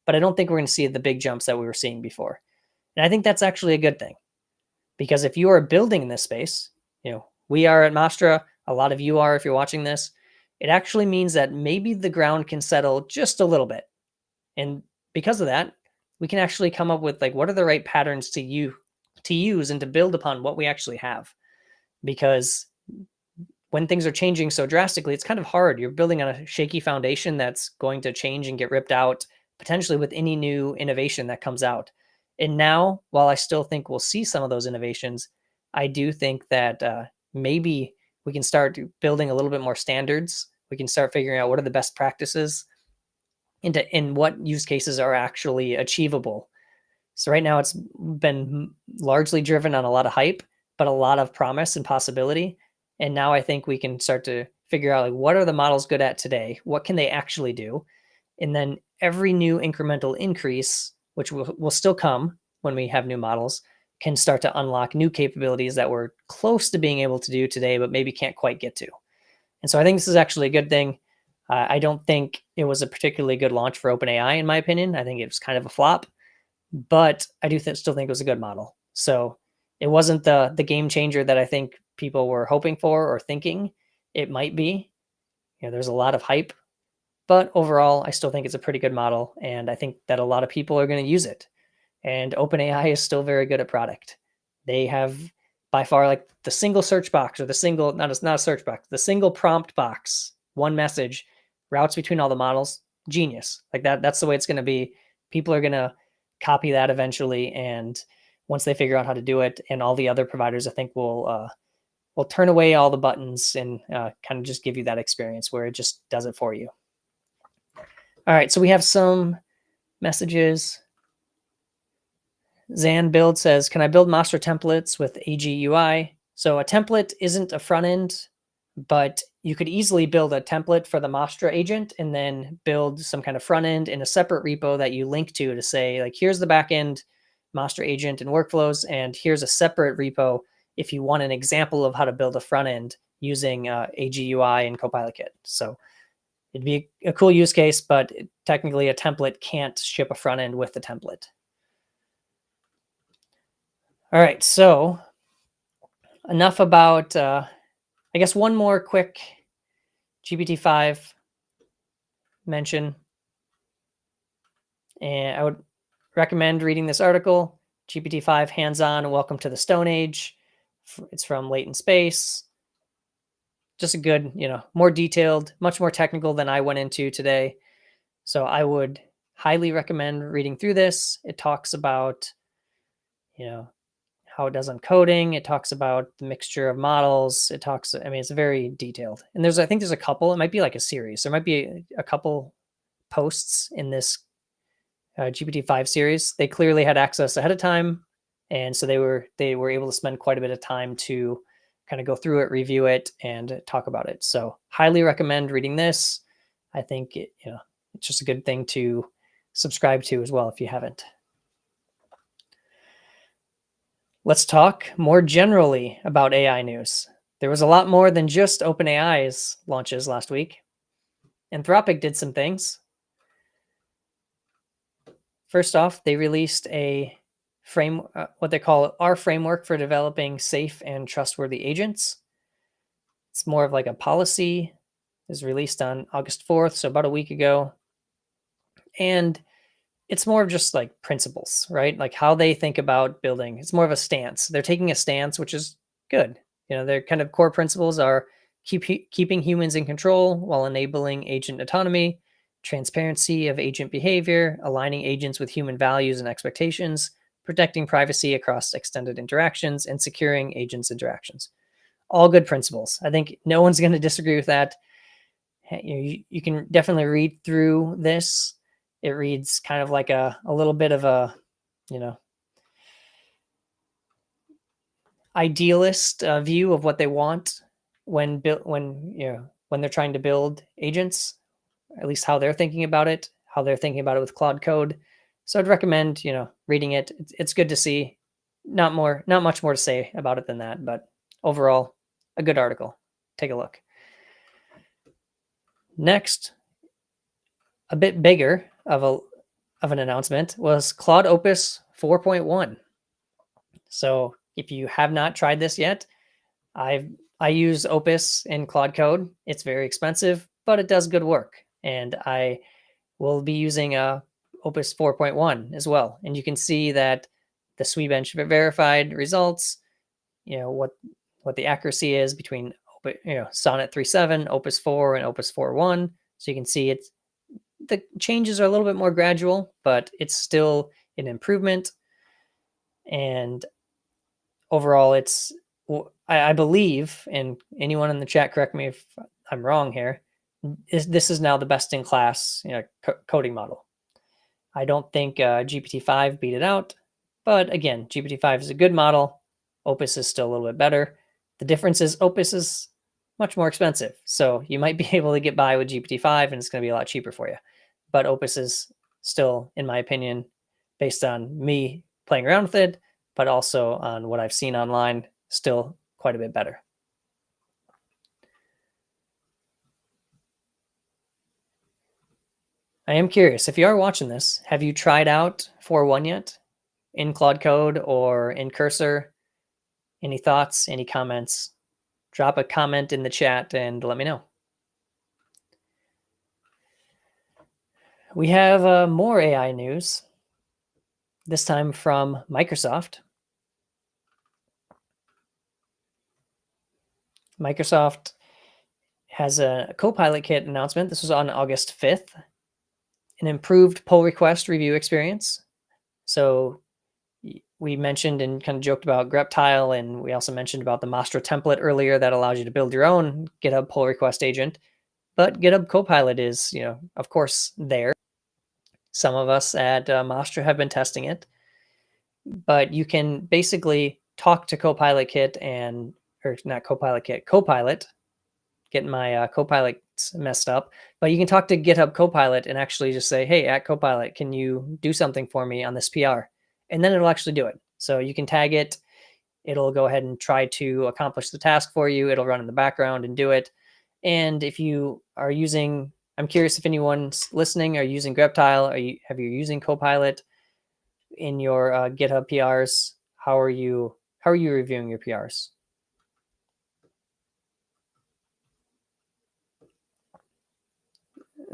But I don't think we're going to see the big jumps that we were seeing before. And I think that's actually a good thing, because if you are building in this space, we are at Mastra, a lot of you are if you're watching this, it actually means that maybe the ground can settle just a little bit. And because of that, we can actually come up with like, what are the right patterns to use and to build upon what we actually have. Because when things are changing so drastically, it's kind of hard. You're building on a shaky foundation that's going to change and get ripped out potentially with any new innovation that comes out. And now, while I still think we'll see some of those innovations, I do think that maybe we can start building a little bit more standards. We can start figuring out what are the best practices and what use cases are actually achievable. So right now it's been largely driven on a lot of hype, but a lot of promise and possibility. And now I think we can start to figure out, like, what are the models good at today? What can they actually do? And then every new incremental increase, which will still come when we have new models, can start to unlock new capabilities that we're close to being able to do today, but maybe can't quite get to. And so I think this is actually a good thing. I don't think it was a particularly good launch for OpenAI, in my opinion. I think it was kind of a flop, but I do still think it was a good model. So it wasn't the game changer that I think people were hoping for or thinking it might be. There's a lot of hype, but overall, I still think it's a pretty good model, and I think that a lot of people are going to use it. And OpenAI is still very good at product. They have by far, like, the single search box, or the single, not a search box, the single prompt box, one message, routes between all the models. Genius. Like that's the way it's going to be. People are going to copy that eventually, and once they figure out how to do it, and all the other providers, I think will turn away all the buttons and kind of just give you that experience where it just does it for you. All right, so we have some messages. Zan Build says, can I build Mastra templates with AGUI? So a template isn't a front end, but you could easily build a template for the Mastra agent and then build some kind of front end in a separate repo that you link to say, like, here's the back end Mastra agent and workflows, and here's a separate repo if you want an example of how to build a front end using AGUI and Copilot Kit. So it'd be a cool use case, but technically a template can't ship a front end with the template. All right, so enough about, I guess one more quick GPT-5 mention. And I would recommend reading this article, GPT-5 Hands-On, Welcome to the Stone Age. It's from Late in Space. Just a good, more detailed, much more technical than I went into today. So I would highly recommend reading through this. It talks about, how it does on coding. It talks about the mixture of models. It's very detailed. And I think there's a couple, it might be like a series. There might be a couple posts in this GPT-5 series. They clearly had access ahead of time. And so they were able to spend quite a bit of time to kind of go through it, review it, and talk about it. So highly recommend reading this. I think it's just a good thing to subscribe to as well if you haven't. Let's talk more generally about AI news. There was a lot more than just OpenAI's launches last week. Anthropic did some things. First off, they released a what they call our framework for developing safe and trustworthy agents. It's more of like a policy. It was released on August 4th, so about a week ago. And it's more of just like principles, right? Like how they think about building. It's more of a stance. They're taking a stance, which is good. Their kind of core principles are keeping humans in control while enabling agent autonomy, transparency of agent behavior, aligning agents with human values and expectations, protecting privacy across extended interactions, and securing agents' interactions. All good principles. I think no one's going to disagree with that. You can definitely read through this. It reads kind of like a little bit of a, idealist view of what they want when they're trying to build agents, at least how they're thinking about it, with Claude Code. So I'd recommend, reading it. It's good to see. Not much more to say about it than that, but overall, a good article. Take a look. Next, a bit bigger of an announcement was Claude Opus 4.1. So if you have not tried this yet, I use Opus in Claude Code. It's very expensive, but it does good work. And I will be using Opus 4.1 as well. And you can see that the Swebench verified results, what the accuracy is between Sonnet 3.7, Opus 4, and Opus 4.1. So you can see it's the changes are a little bit more gradual, but it's still an improvement. And overall, I believe, and anyone in the chat, correct me if I'm wrong here, this is now the best in class coding model. I don't think GPT-5 beat it out, but again, GPT-5 is a good model. Opus is still a little bit better. The difference is Opus is much more expensive. So you might be able to get by with GPT-5 and it's going to be a lot cheaper for you. But Opus is still, in my opinion, based on me playing around with it, but also on what I've seen online, still quite a bit better. I am curious, if you are watching this, have you tried out 4.1 yet in Claude Code or in Cursor? Any thoughts, any comments? Drop a comment in the chat and let me know. We have more AI news, this time from Microsoft. Microsoft has a Copilot Kit announcement. This was on August 5th. An improved pull request review experience. So we mentioned and kind of joked about Greptile, and we also mentioned about the Mastra template earlier that allows you to build your own GitHub pull request agent. But GitHub Copilot is, of course, there. Some of us at Mastra have been testing it. But you can basically talk to Copilot Kit or not Copilot Kit, Copilot, getting my Copilot messed up, but you can talk to GitHub Copilot and actually just say, hey, at Copilot, can you do something for me on this PR? And then it'll actually do it. So you can tag it. It'll go ahead and try to accomplish the task for you. It'll run in the background and do it. And if you are using, I'm curious if anyone's listening are using Greptile, have you using Copilot in your GitHub PRs? How are you reviewing your PRs?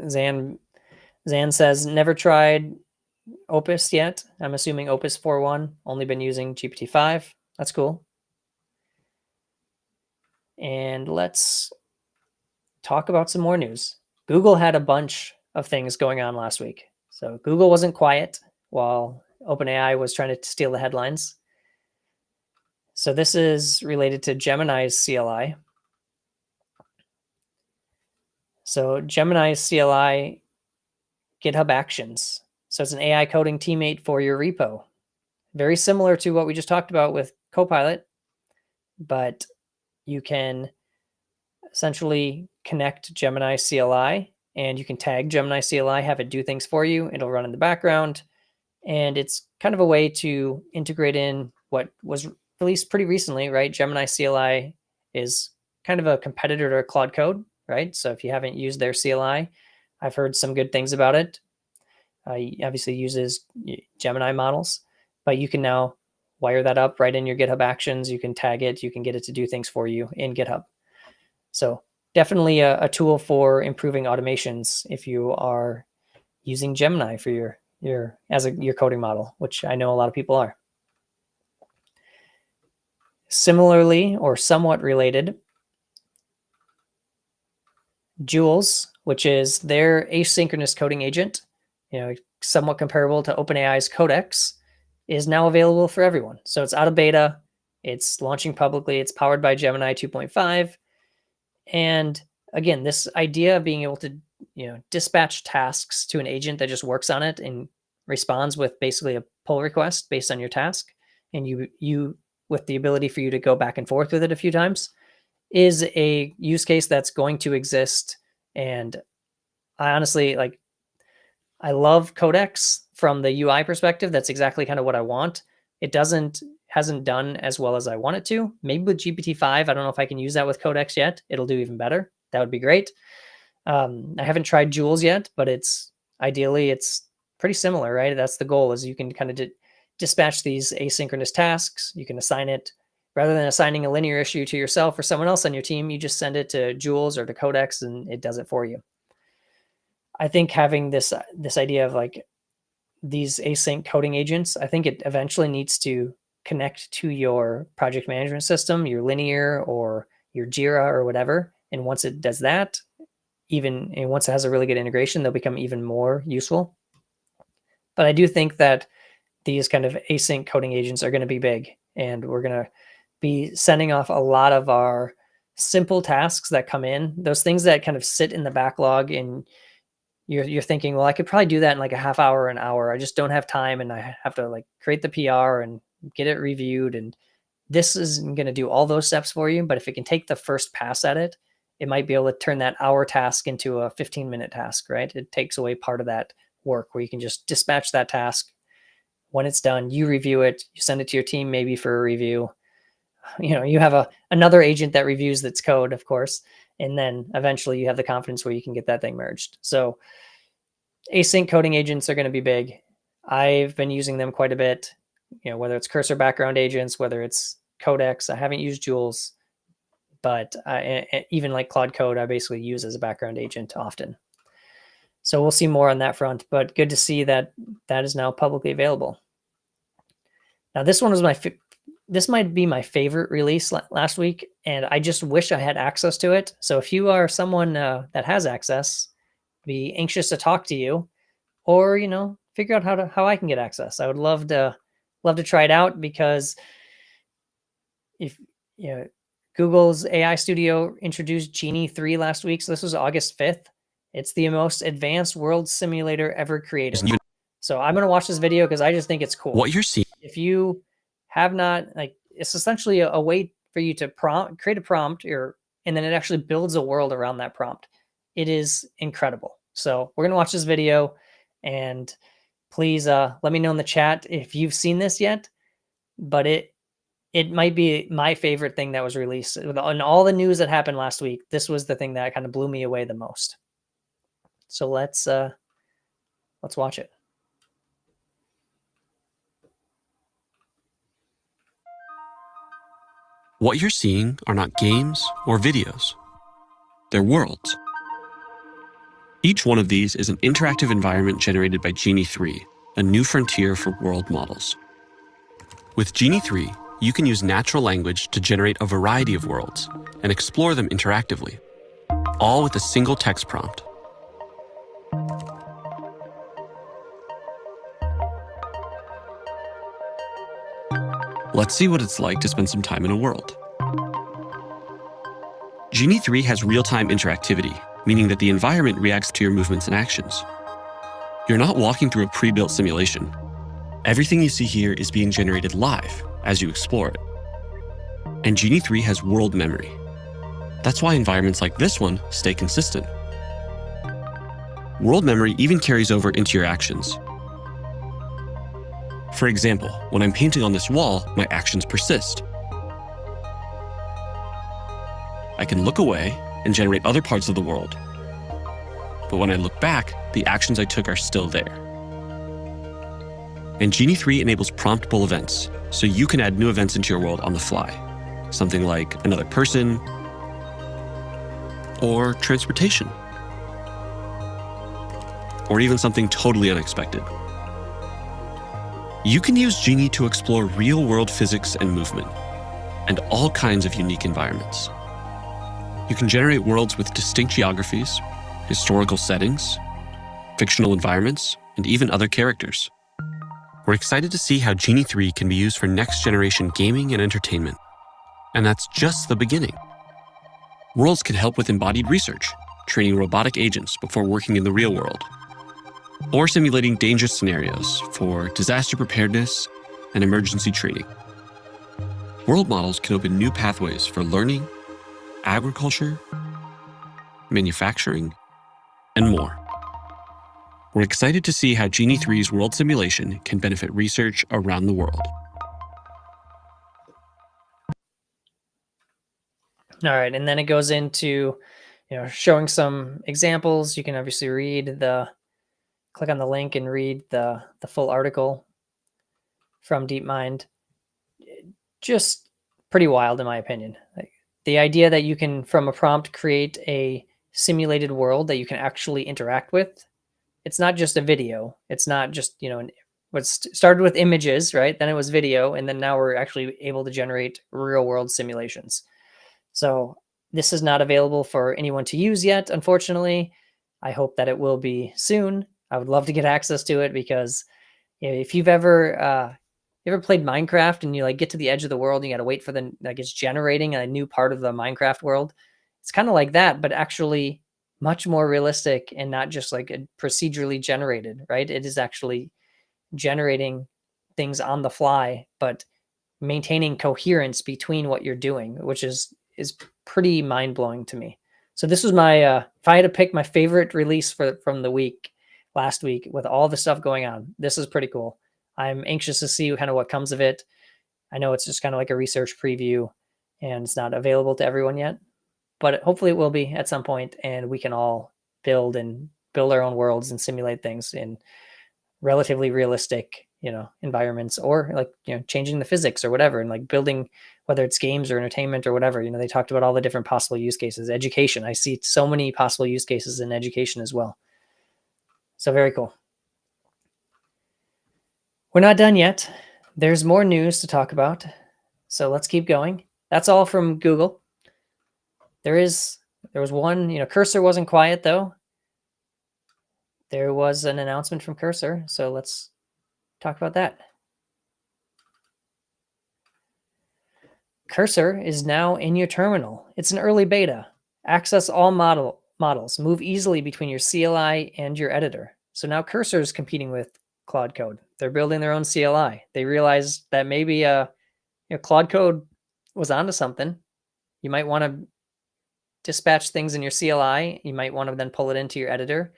Zan says, never tried Opus yet. I'm assuming Opus 4.1, only been using GPT-5. That's cool. And let's talk about some more news. Google had a bunch of things going on last week. So Google wasn't quiet while OpenAI was trying to steal the headlines. So this is related to Gemini's CLI. So Gemini's CLI, GitHub Actions. So it's an AI coding teammate for your repo. Very similar to what we just talked about with Copilot, but you can essentially connect Gemini CLI and you can tag Gemini CLI, have it do things for you. It'll run in the background. And it's kind of a way to integrate in what was released pretty recently, right? Gemini CLI is kind of a competitor to Claude Code, right? So if you haven't used their CLI, I've heard some good things about it. It obviously uses Gemini models, but you can now wire that up right in your GitHub Actions. You can tag it. You can get it to do things for you in GitHub. So definitely a tool for improving automations if you are using Gemini for your coding model, which I know a lot of people are. Similarly, or somewhat related, Jules, which is their asynchronous coding agent, somewhat comparable to OpenAI's Codex, is now available for everyone. So it's out of beta. It's launching publicly. It's powered by Gemini 2.5. And again, this idea of being able to, dispatch tasks to an agent that just works on it and responds with basically a pull request based on your task, and you with the ability for you to go back and forth with it a few times, is a use case that's going to exist. And I honestly, I love Codex from the UI perspective. That's exactly kind of what I want. It hasn't done as well as I want it to. Maybe with GPT-5, I don't know if I can use that with Codex yet. It'll do even better. That would be great. I haven't tried Jules yet, but ideally it's pretty similar, right? That's the goal, is you can kind of dispatch these asynchronous tasks. You can assign it, rather than assigning a linear issue to yourself or someone else on your team, you just send it to Jules or to Codex and it does it for you. I think having this idea of these async coding agents, I think it eventually needs to connect to your project management system, your Linear or your Jira or whatever. And once it does that, even, and once it has a really good integration, they'll become even more useful. But I do think that these kind of async coding agents are going to be big, and we're going to be sending off a lot of our simple tasks that come in, those things that kind of sit in the backlog, and you're thinking, well, I could probably do that in like a half hour, an hour. I just don't have time, and I have to like create the PR and get it reviewed. And this isn't going to do all those steps for you, but if it can take the first pass at it, it might be able to turn that hour task into a 15-minute task, right? It takes away part of that work where you can just dispatch that task. When it's done, you review it, you send it to your team maybe for a review. You have another agent that reviews its code, of course, and then eventually you have the confidence where you can get that thing merged. So async coding agents are going to be big. I've been using them quite a bit, whether it's cursor background agents, whether it's Codex. I haven't used Jules, but even like Claude Code, I basically use as a background agent often. So we'll see more on that front, but good to see that that is now publicly available. Now, this one was this might be my favorite release last week, and I just wish I had access to it. So if you are someone that has access, be anxious to talk to you, or figure out how I can get access. I would love to try it out, because if Google's AI Studio introduced Genie 3 last week, so this was August 5th. It's the most advanced world simulator ever created. So I'm going to watch this video because I just think it's cool. What you're seeing. If you have not, it's essentially a way for you to create a prompt, and then it actually builds a world around that prompt. It is incredible. So we're going to watch this video, and please let me know in the chat if you've seen this yet. But it might be my favorite thing that was released. On all the news that happened last week, this was the thing that kind of blew me away the most. So let's watch it. What you're seeing are not games or videos. They're worlds. Each one of these is an interactive environment generated by Genie 3, a new frontier for world models. With Genie 3, you can use natural language to generate a variety of worlds and explore them interactively, all with a single text prompt. Let's see what it's like to spend some time in a world. Genie 3 has real-time interactivity, meaning that the environment reacts to your movements and actions. You're not walking through a pre-built simulation. Everything you see here is being generated live as you explore it. And Genie 3 has world memory. That's why environments like this one stay consistent. World memory even carries over into your actions. For example, when I'm painting on this wall, my actions persist. I can look away and generate other parts of the world. But when I look back, the actions I took are still there. And Genie 3 enables promptable events, so you can add new events into your world on the fly. Something like another person, or transportation, or even something totally unexpected. You can use Genie to explore real-world physics and movement, and all kinds of unique environments. You can generate worlds with distinct geographies, historical settings, fictional environments, and even other characters. We're excited to see how Genie 3 can be used for next-generation gaming and entertainment. And that's just the beginning. Worlds can help with embodied research, training robotic agents before working in the real world, or simulating dangerous scenarios for disaster preparedness and emergency training. World models can open new pathways for learning, agriculture, manufacturing, and more. We're excited to see how Genie 3's world simulation can benefit research around the world. All right, and then it goes into, showing some examples. You can obviously click on the link and read the full article from DeepMind. Just pretty wild, in my opinion. The idea that you can, from a prompt, create a simulated world that you can actually interact with. It's not just a video. It's not just, what started with images, right? Then it was video, and then now we're actually able to generate real world simulations. So This is not available for anyone to use yet, unfortunately. I hope that it will be soon. I would love to get access to it because if you've ever played Minecraft and you like get to the edge of the world, and you got to wait for it's generating a new part of the Minecraft world. It's kind of like that, but actually much more realistic and not just like a procedurally generated, right? It is actually generating things on the fly, but maintaining coherence between what you're doing, which is pretty mind-blowing to me. So this was my if I had to pick my favorite release from the week last week with all the stuff going on, this is pretty cool. I'm anxious to see kind of what comes of it. I know it's just kind of like a research preview and it's not available to everyone yet, but hopefully it will be at some point, and we can all build our own worlds and simulate things in relatively realistic, environments, or like, changing the physics or whatever, and like building, whether it's games or entertainment or whatever. They talked about all the different possible use cases. Education, I see so many possible use cases in education as well. So very cool. We're not done yet. There's more news to talk about. So let's keep going. That's all from Google. There was one, Cursor wasn't quiet though. There was an announcement from Cursor. So let's talk about that. Cursor is now in your terminal. It's an early beta. Access all models. Move easily between your CLI and your editor. So now Cursor is competing with Claude Code. They're building their own CLI. They realized that maybe Claude Code was onto something. You might want to dispatch things in your CLI. You might want to then pull it into your editor.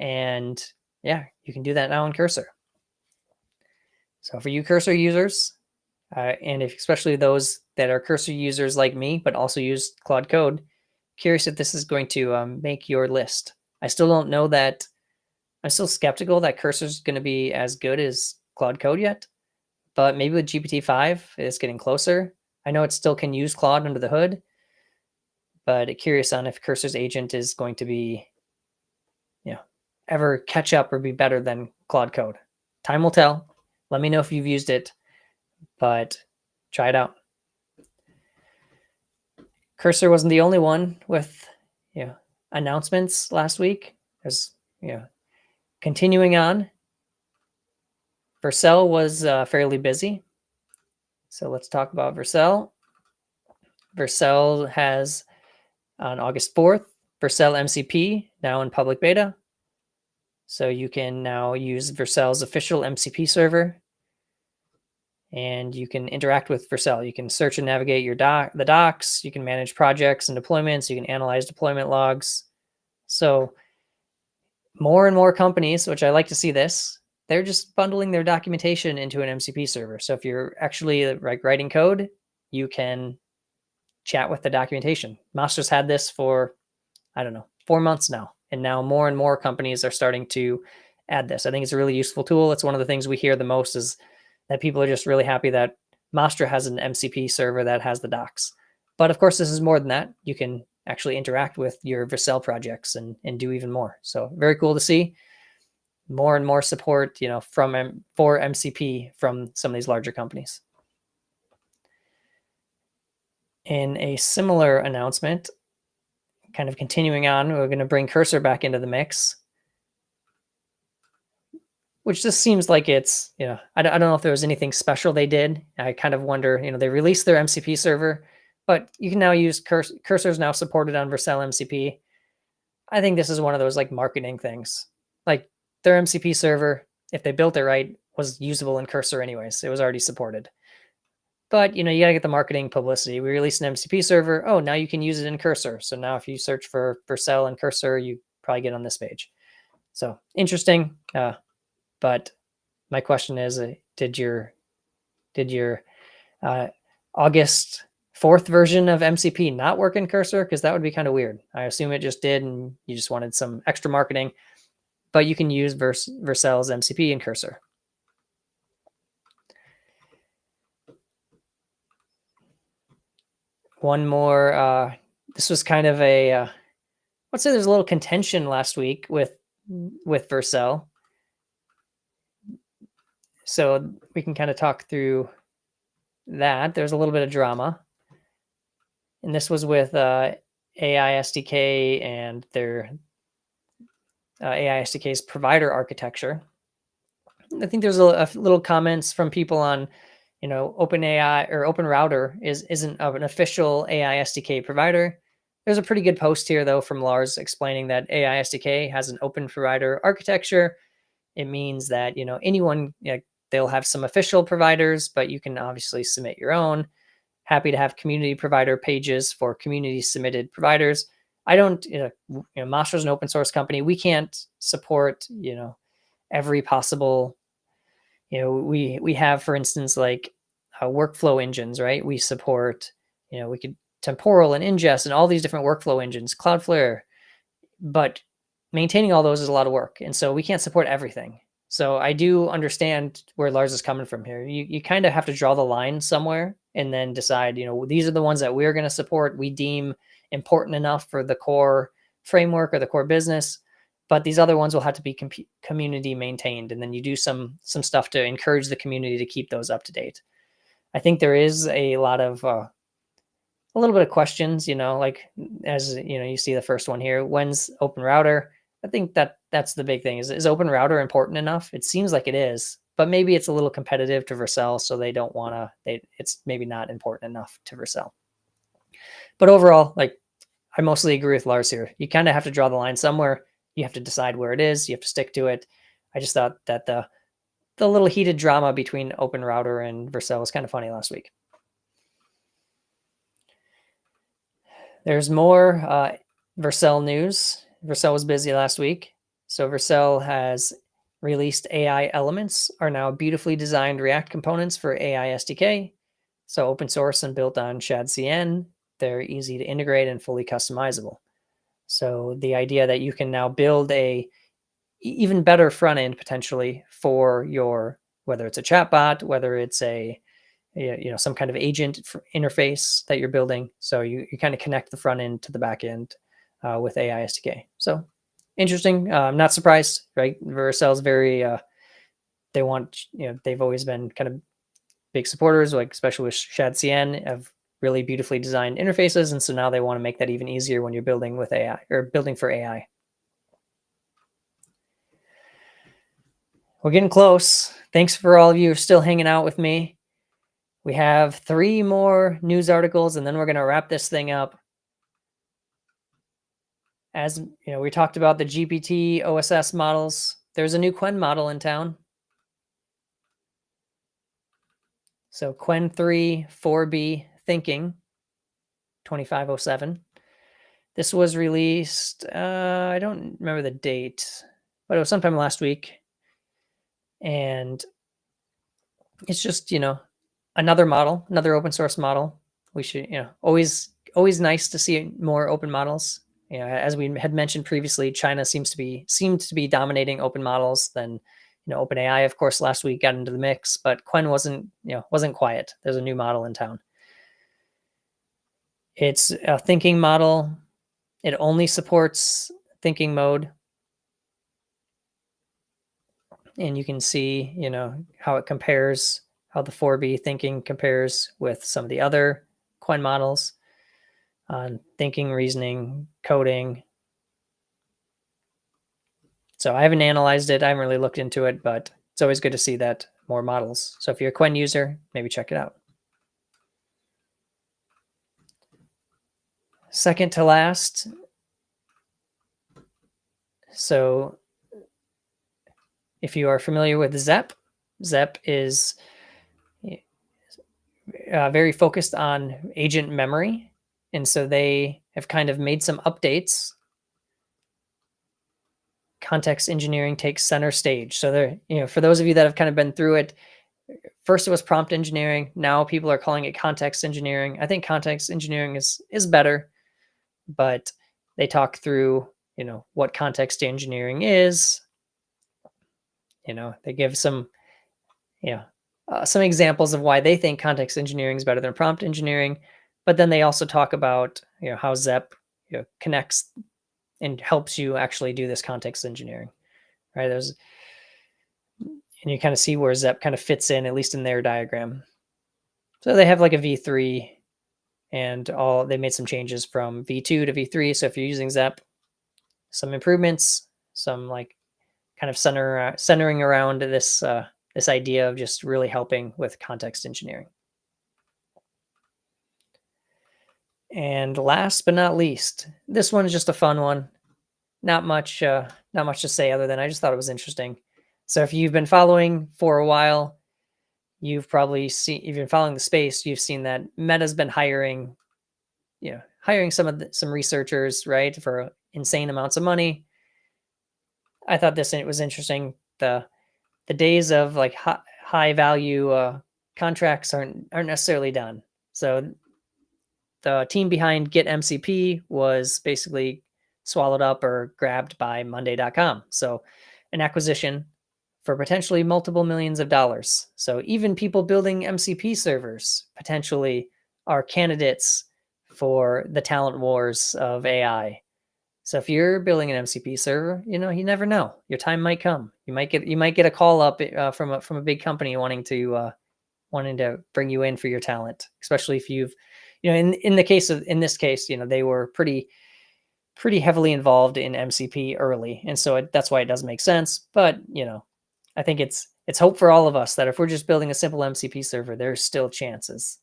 And yeah, you can do that now in Cursor. So for you Cursor users, and especially those that are Cursor users like me, but also use Claude Code, curious if this is going to make your list. I still don't know that. I'm still skeptical that Cursor is going to be as good as Claude Code yet, but maybe with GPT-5, it's getting closer. I know it still can use Claude under the hood, but curious on if Cursor's agent is going to be, ever catch up or be better than Claude Code. Time will tell. Let me know if you've used it, but try it out. Cursor wasn't the only one with, announcements last week. There's, continuing on. Vercel was fairly busy. So let's talk about Vercel. Vercel has, on August 4th, Vercel MCP now in public beta. So you can now use Vercel's official MCP server, and you can interact with Vercel. You can search and navigate the docs. You can manage projects and deployments. You can analyze deployment logs. So more and more companies, which I like to see this, they're just bundling their documentation into an MCP server. So if you're actually writing code, you can chat with the documentation. Mastra's had this for, 4 months now. And now more and more companies are starting to add this. I think it's a really useful tool. It's one of the things we hear the most is that people are just really happy that Mastra has an MCP server that has the docs. But of course, this is more than that. You can actually interact with your Vercel projects and do even more. So very cool to see more and more support, for MCP from some of these larger companies. In a similar announcement, kind of continuing on, we're going to bring Cursor back into the mix, which just seems like it's, I don't know if there was anything special they did. I kind of wonder, they released their MCP server, but you can now use Cursor's now supported on Vercel MCP. I think this is one of those like marketing things. Like their MCP server, if they built it right, was usable in Cursor anyways. It was already supported. But, you got to get the marketing publicity. We released an MCP server. Oh, now you can use it in Cursor. So now if you search for Vercel and Cursor, you probably get on this page. So interesting. But my question is, did your August 4th version of MCP not work in Cursor? Because that would be kind of weird. I assume it just did, and you just wanted some extra marketing. But you can use Vercel's MCP in Cursor. One more, this was kind of a, let's say there's a little contention last week with Vercel. So we can kind of talk through that. There's a little bit of drama. And this was with AI SDK and their AI SDK's provider architecture. I think there's a little comments from people on, OpenAI or OpenRouter isn't an official AI SDK provider. There's a pretty good post here though from Lars explaining that AI SDK has an open provider architecture. It means that anyone, they'll have some official providers, but you can obviously submit your own. Happy to have community provider pages for community submitted providers. I don't, Mastra's an open source company. We can't support, every possible, we have, for instance, like workflow engines, right? We support, we could temporal and ingest and all these different workflow engines, Cloudflare, but maintaining all those is a lot of work. And so we can't support everything. So I do understand where Lars is coming from here. You kind of have to draw the line somewhere and then decide, these are the ones that we're going to support. We deem important enough for the core framework or the core business, but these other ones will have to be community maintained. And then you do some stuff to encourage the community to keep those up to date. I think there is a lot of, a little bit of questions, like as you see the first one here, when's OpenRouter? I think that's the big thing. Is OpenRouter important enough? It seems like it is, but maybe it's a little competitive to Vercel, so they don't want to. It's maybe not important enough to Vercel. But overall, like I mostly agree with Lars here. You kind of have to draw the line somewhere. You have to decide where it is. You have to stick to it. I just thought that the little heated drama between OpenRouter and Vercel was kind of funny last week. There's more Vercel news. Vercel was busy last week. So Vercel has released AI elements, are now beautifully designed React components for AI SDK. So open source and built on ShadCN. They're easy to integrate and fully customizable. So the idea that you can now build a even better front end potentially for your, whether it's a chatbot, whether it's a some kind of agent interface that you're building. So you kind of connect the front end to the back end with AI SDK. So interesting. I'm not surprised, right? Vercel's very, they want, they've always been kind of big supporters, like especially with ShadCN, of really beautifully designed interfaces. And so now they want to make that even easier when you're building with AI or building for AI. We're getting close. Thanks for all of you still hanging out with me. We have 3 more news articles, and then we're going to wrap this thing up. As we talked about the GPT OSS models. There's a new Qwen model in town. So Qwen 3 4B Thinking 2507. This was released, I don't remember the date, but it was sometime last week. And it's just, another model, another open source model. We should, always nice to see more open models. As we had mentioned previously, China seemed to be dominating open models. Then, OpenAI, of course, last week got into the mix, but Qwen wasn't quiet. There's a new model in town. It's a thinking model. It only supports thinking mode. And you can see, how it compares, how the 4B thinking compares with some of the other Qwen models on thinking, reasoning, coding. So I haven't analyzed it. I haven't really looked into it, but it's always good to see that more models. So if you're a Qwen user, maybe check it out. Second to last. So if you are familiar with Zep, Zep is very focused on agent memory. And so they have kind of made some updates. Context engineering takes center stage. So they're, for those of you that have kind of been through it, first it was prompt engineering. Now people are calling it context engineering. I think context engineering is better, but they talk through, what context engineering is. They give some examples of why they think context engineering is better than prompt engineering. But then they also talk about, how Zep connects and helps you actually do this context engineering, right? And you kind of see where Zep kind of fits in, at least in their diagram. So they have like a V3 and they made some changes from V2 to V3. So if you're using Zep, some improvements, some like kind of centering around this this idea of just really helping with context engineering. And last but not least, this one is just a fun one. Not much to say other than I just thought it was interesting. So if you've been following for a while, you've been following the space, you've seen that Meta's been hiring some researchers, right, for insane amounts of money. I thought it was interesting. The days of like high value contracts aren't necessarily done. So the team behind Get MCP was basically swallowed up or grabbed by Monday.com. So an acquisition for potentially multiple millions of dollars. So even people building MCP servers potentially are candidates for the talent wars of AI. So if you're building an MCP server, you never know. Your time might come. You might get a call up from a big company wanting to bring you in for your talent, especially if you've, in this case, they were pretty heavily involved in MCP early, and so that's why it does make sense. But I think it's hope for all of us that if we're just building a simple MCP server, there's still chances.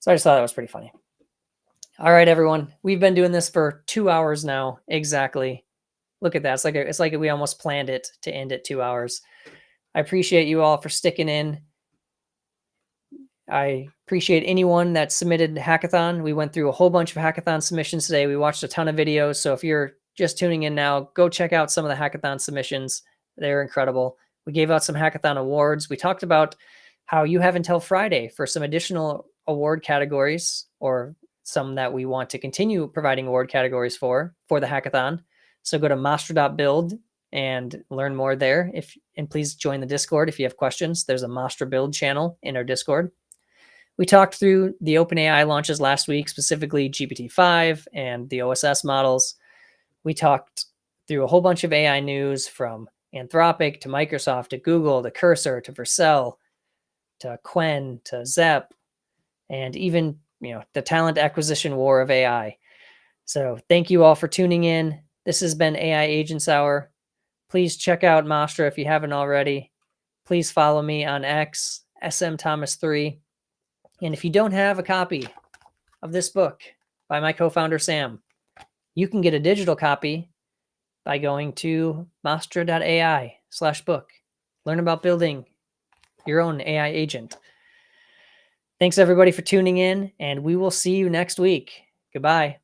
So I just thought that was pretty funny. All right, everyone, we've been doing this for 2 hours now exactly. Look at that. It's like we almost planned it to end at 2 hours. I appreciate you all for sticking in. I appreciate anyone that submitted hackathon. We went through a whole bunch of hackathon submissions today. We watched a ton of videos. So if you're just tuning in now, go check out some of the hackathon submissions. They're incredible. We gave out some hackathon awards. We talked about how you have until Friday for some additional award categories, or some that we want to continue providing award categories for the hackathon. So go to mastra.build and learn more there. And please join the Discord if you have questions. There's a Mastra build channel in our Discord. We talked through the OpenAI launches last week, specifically GPT-5 and the OSS models. We talked through a whole bunch of AI news from Anthropic to Microsoft to Google to Cursor to Vercel to Quen to Zep, and even the talent acquisition war of AI. So thank you all for tuning in. This has been AI Agents Hour. Please check out Mastra if you haven't already. Please follow me on X, smthomas3. And if you don't have a copy of this book by my co-founder, Sam, you can get a digital copy by going to mastra.ai/book. Learn about building your own AI agent. Thanks everybody for tuning in, and we will see you next week. Goodbye.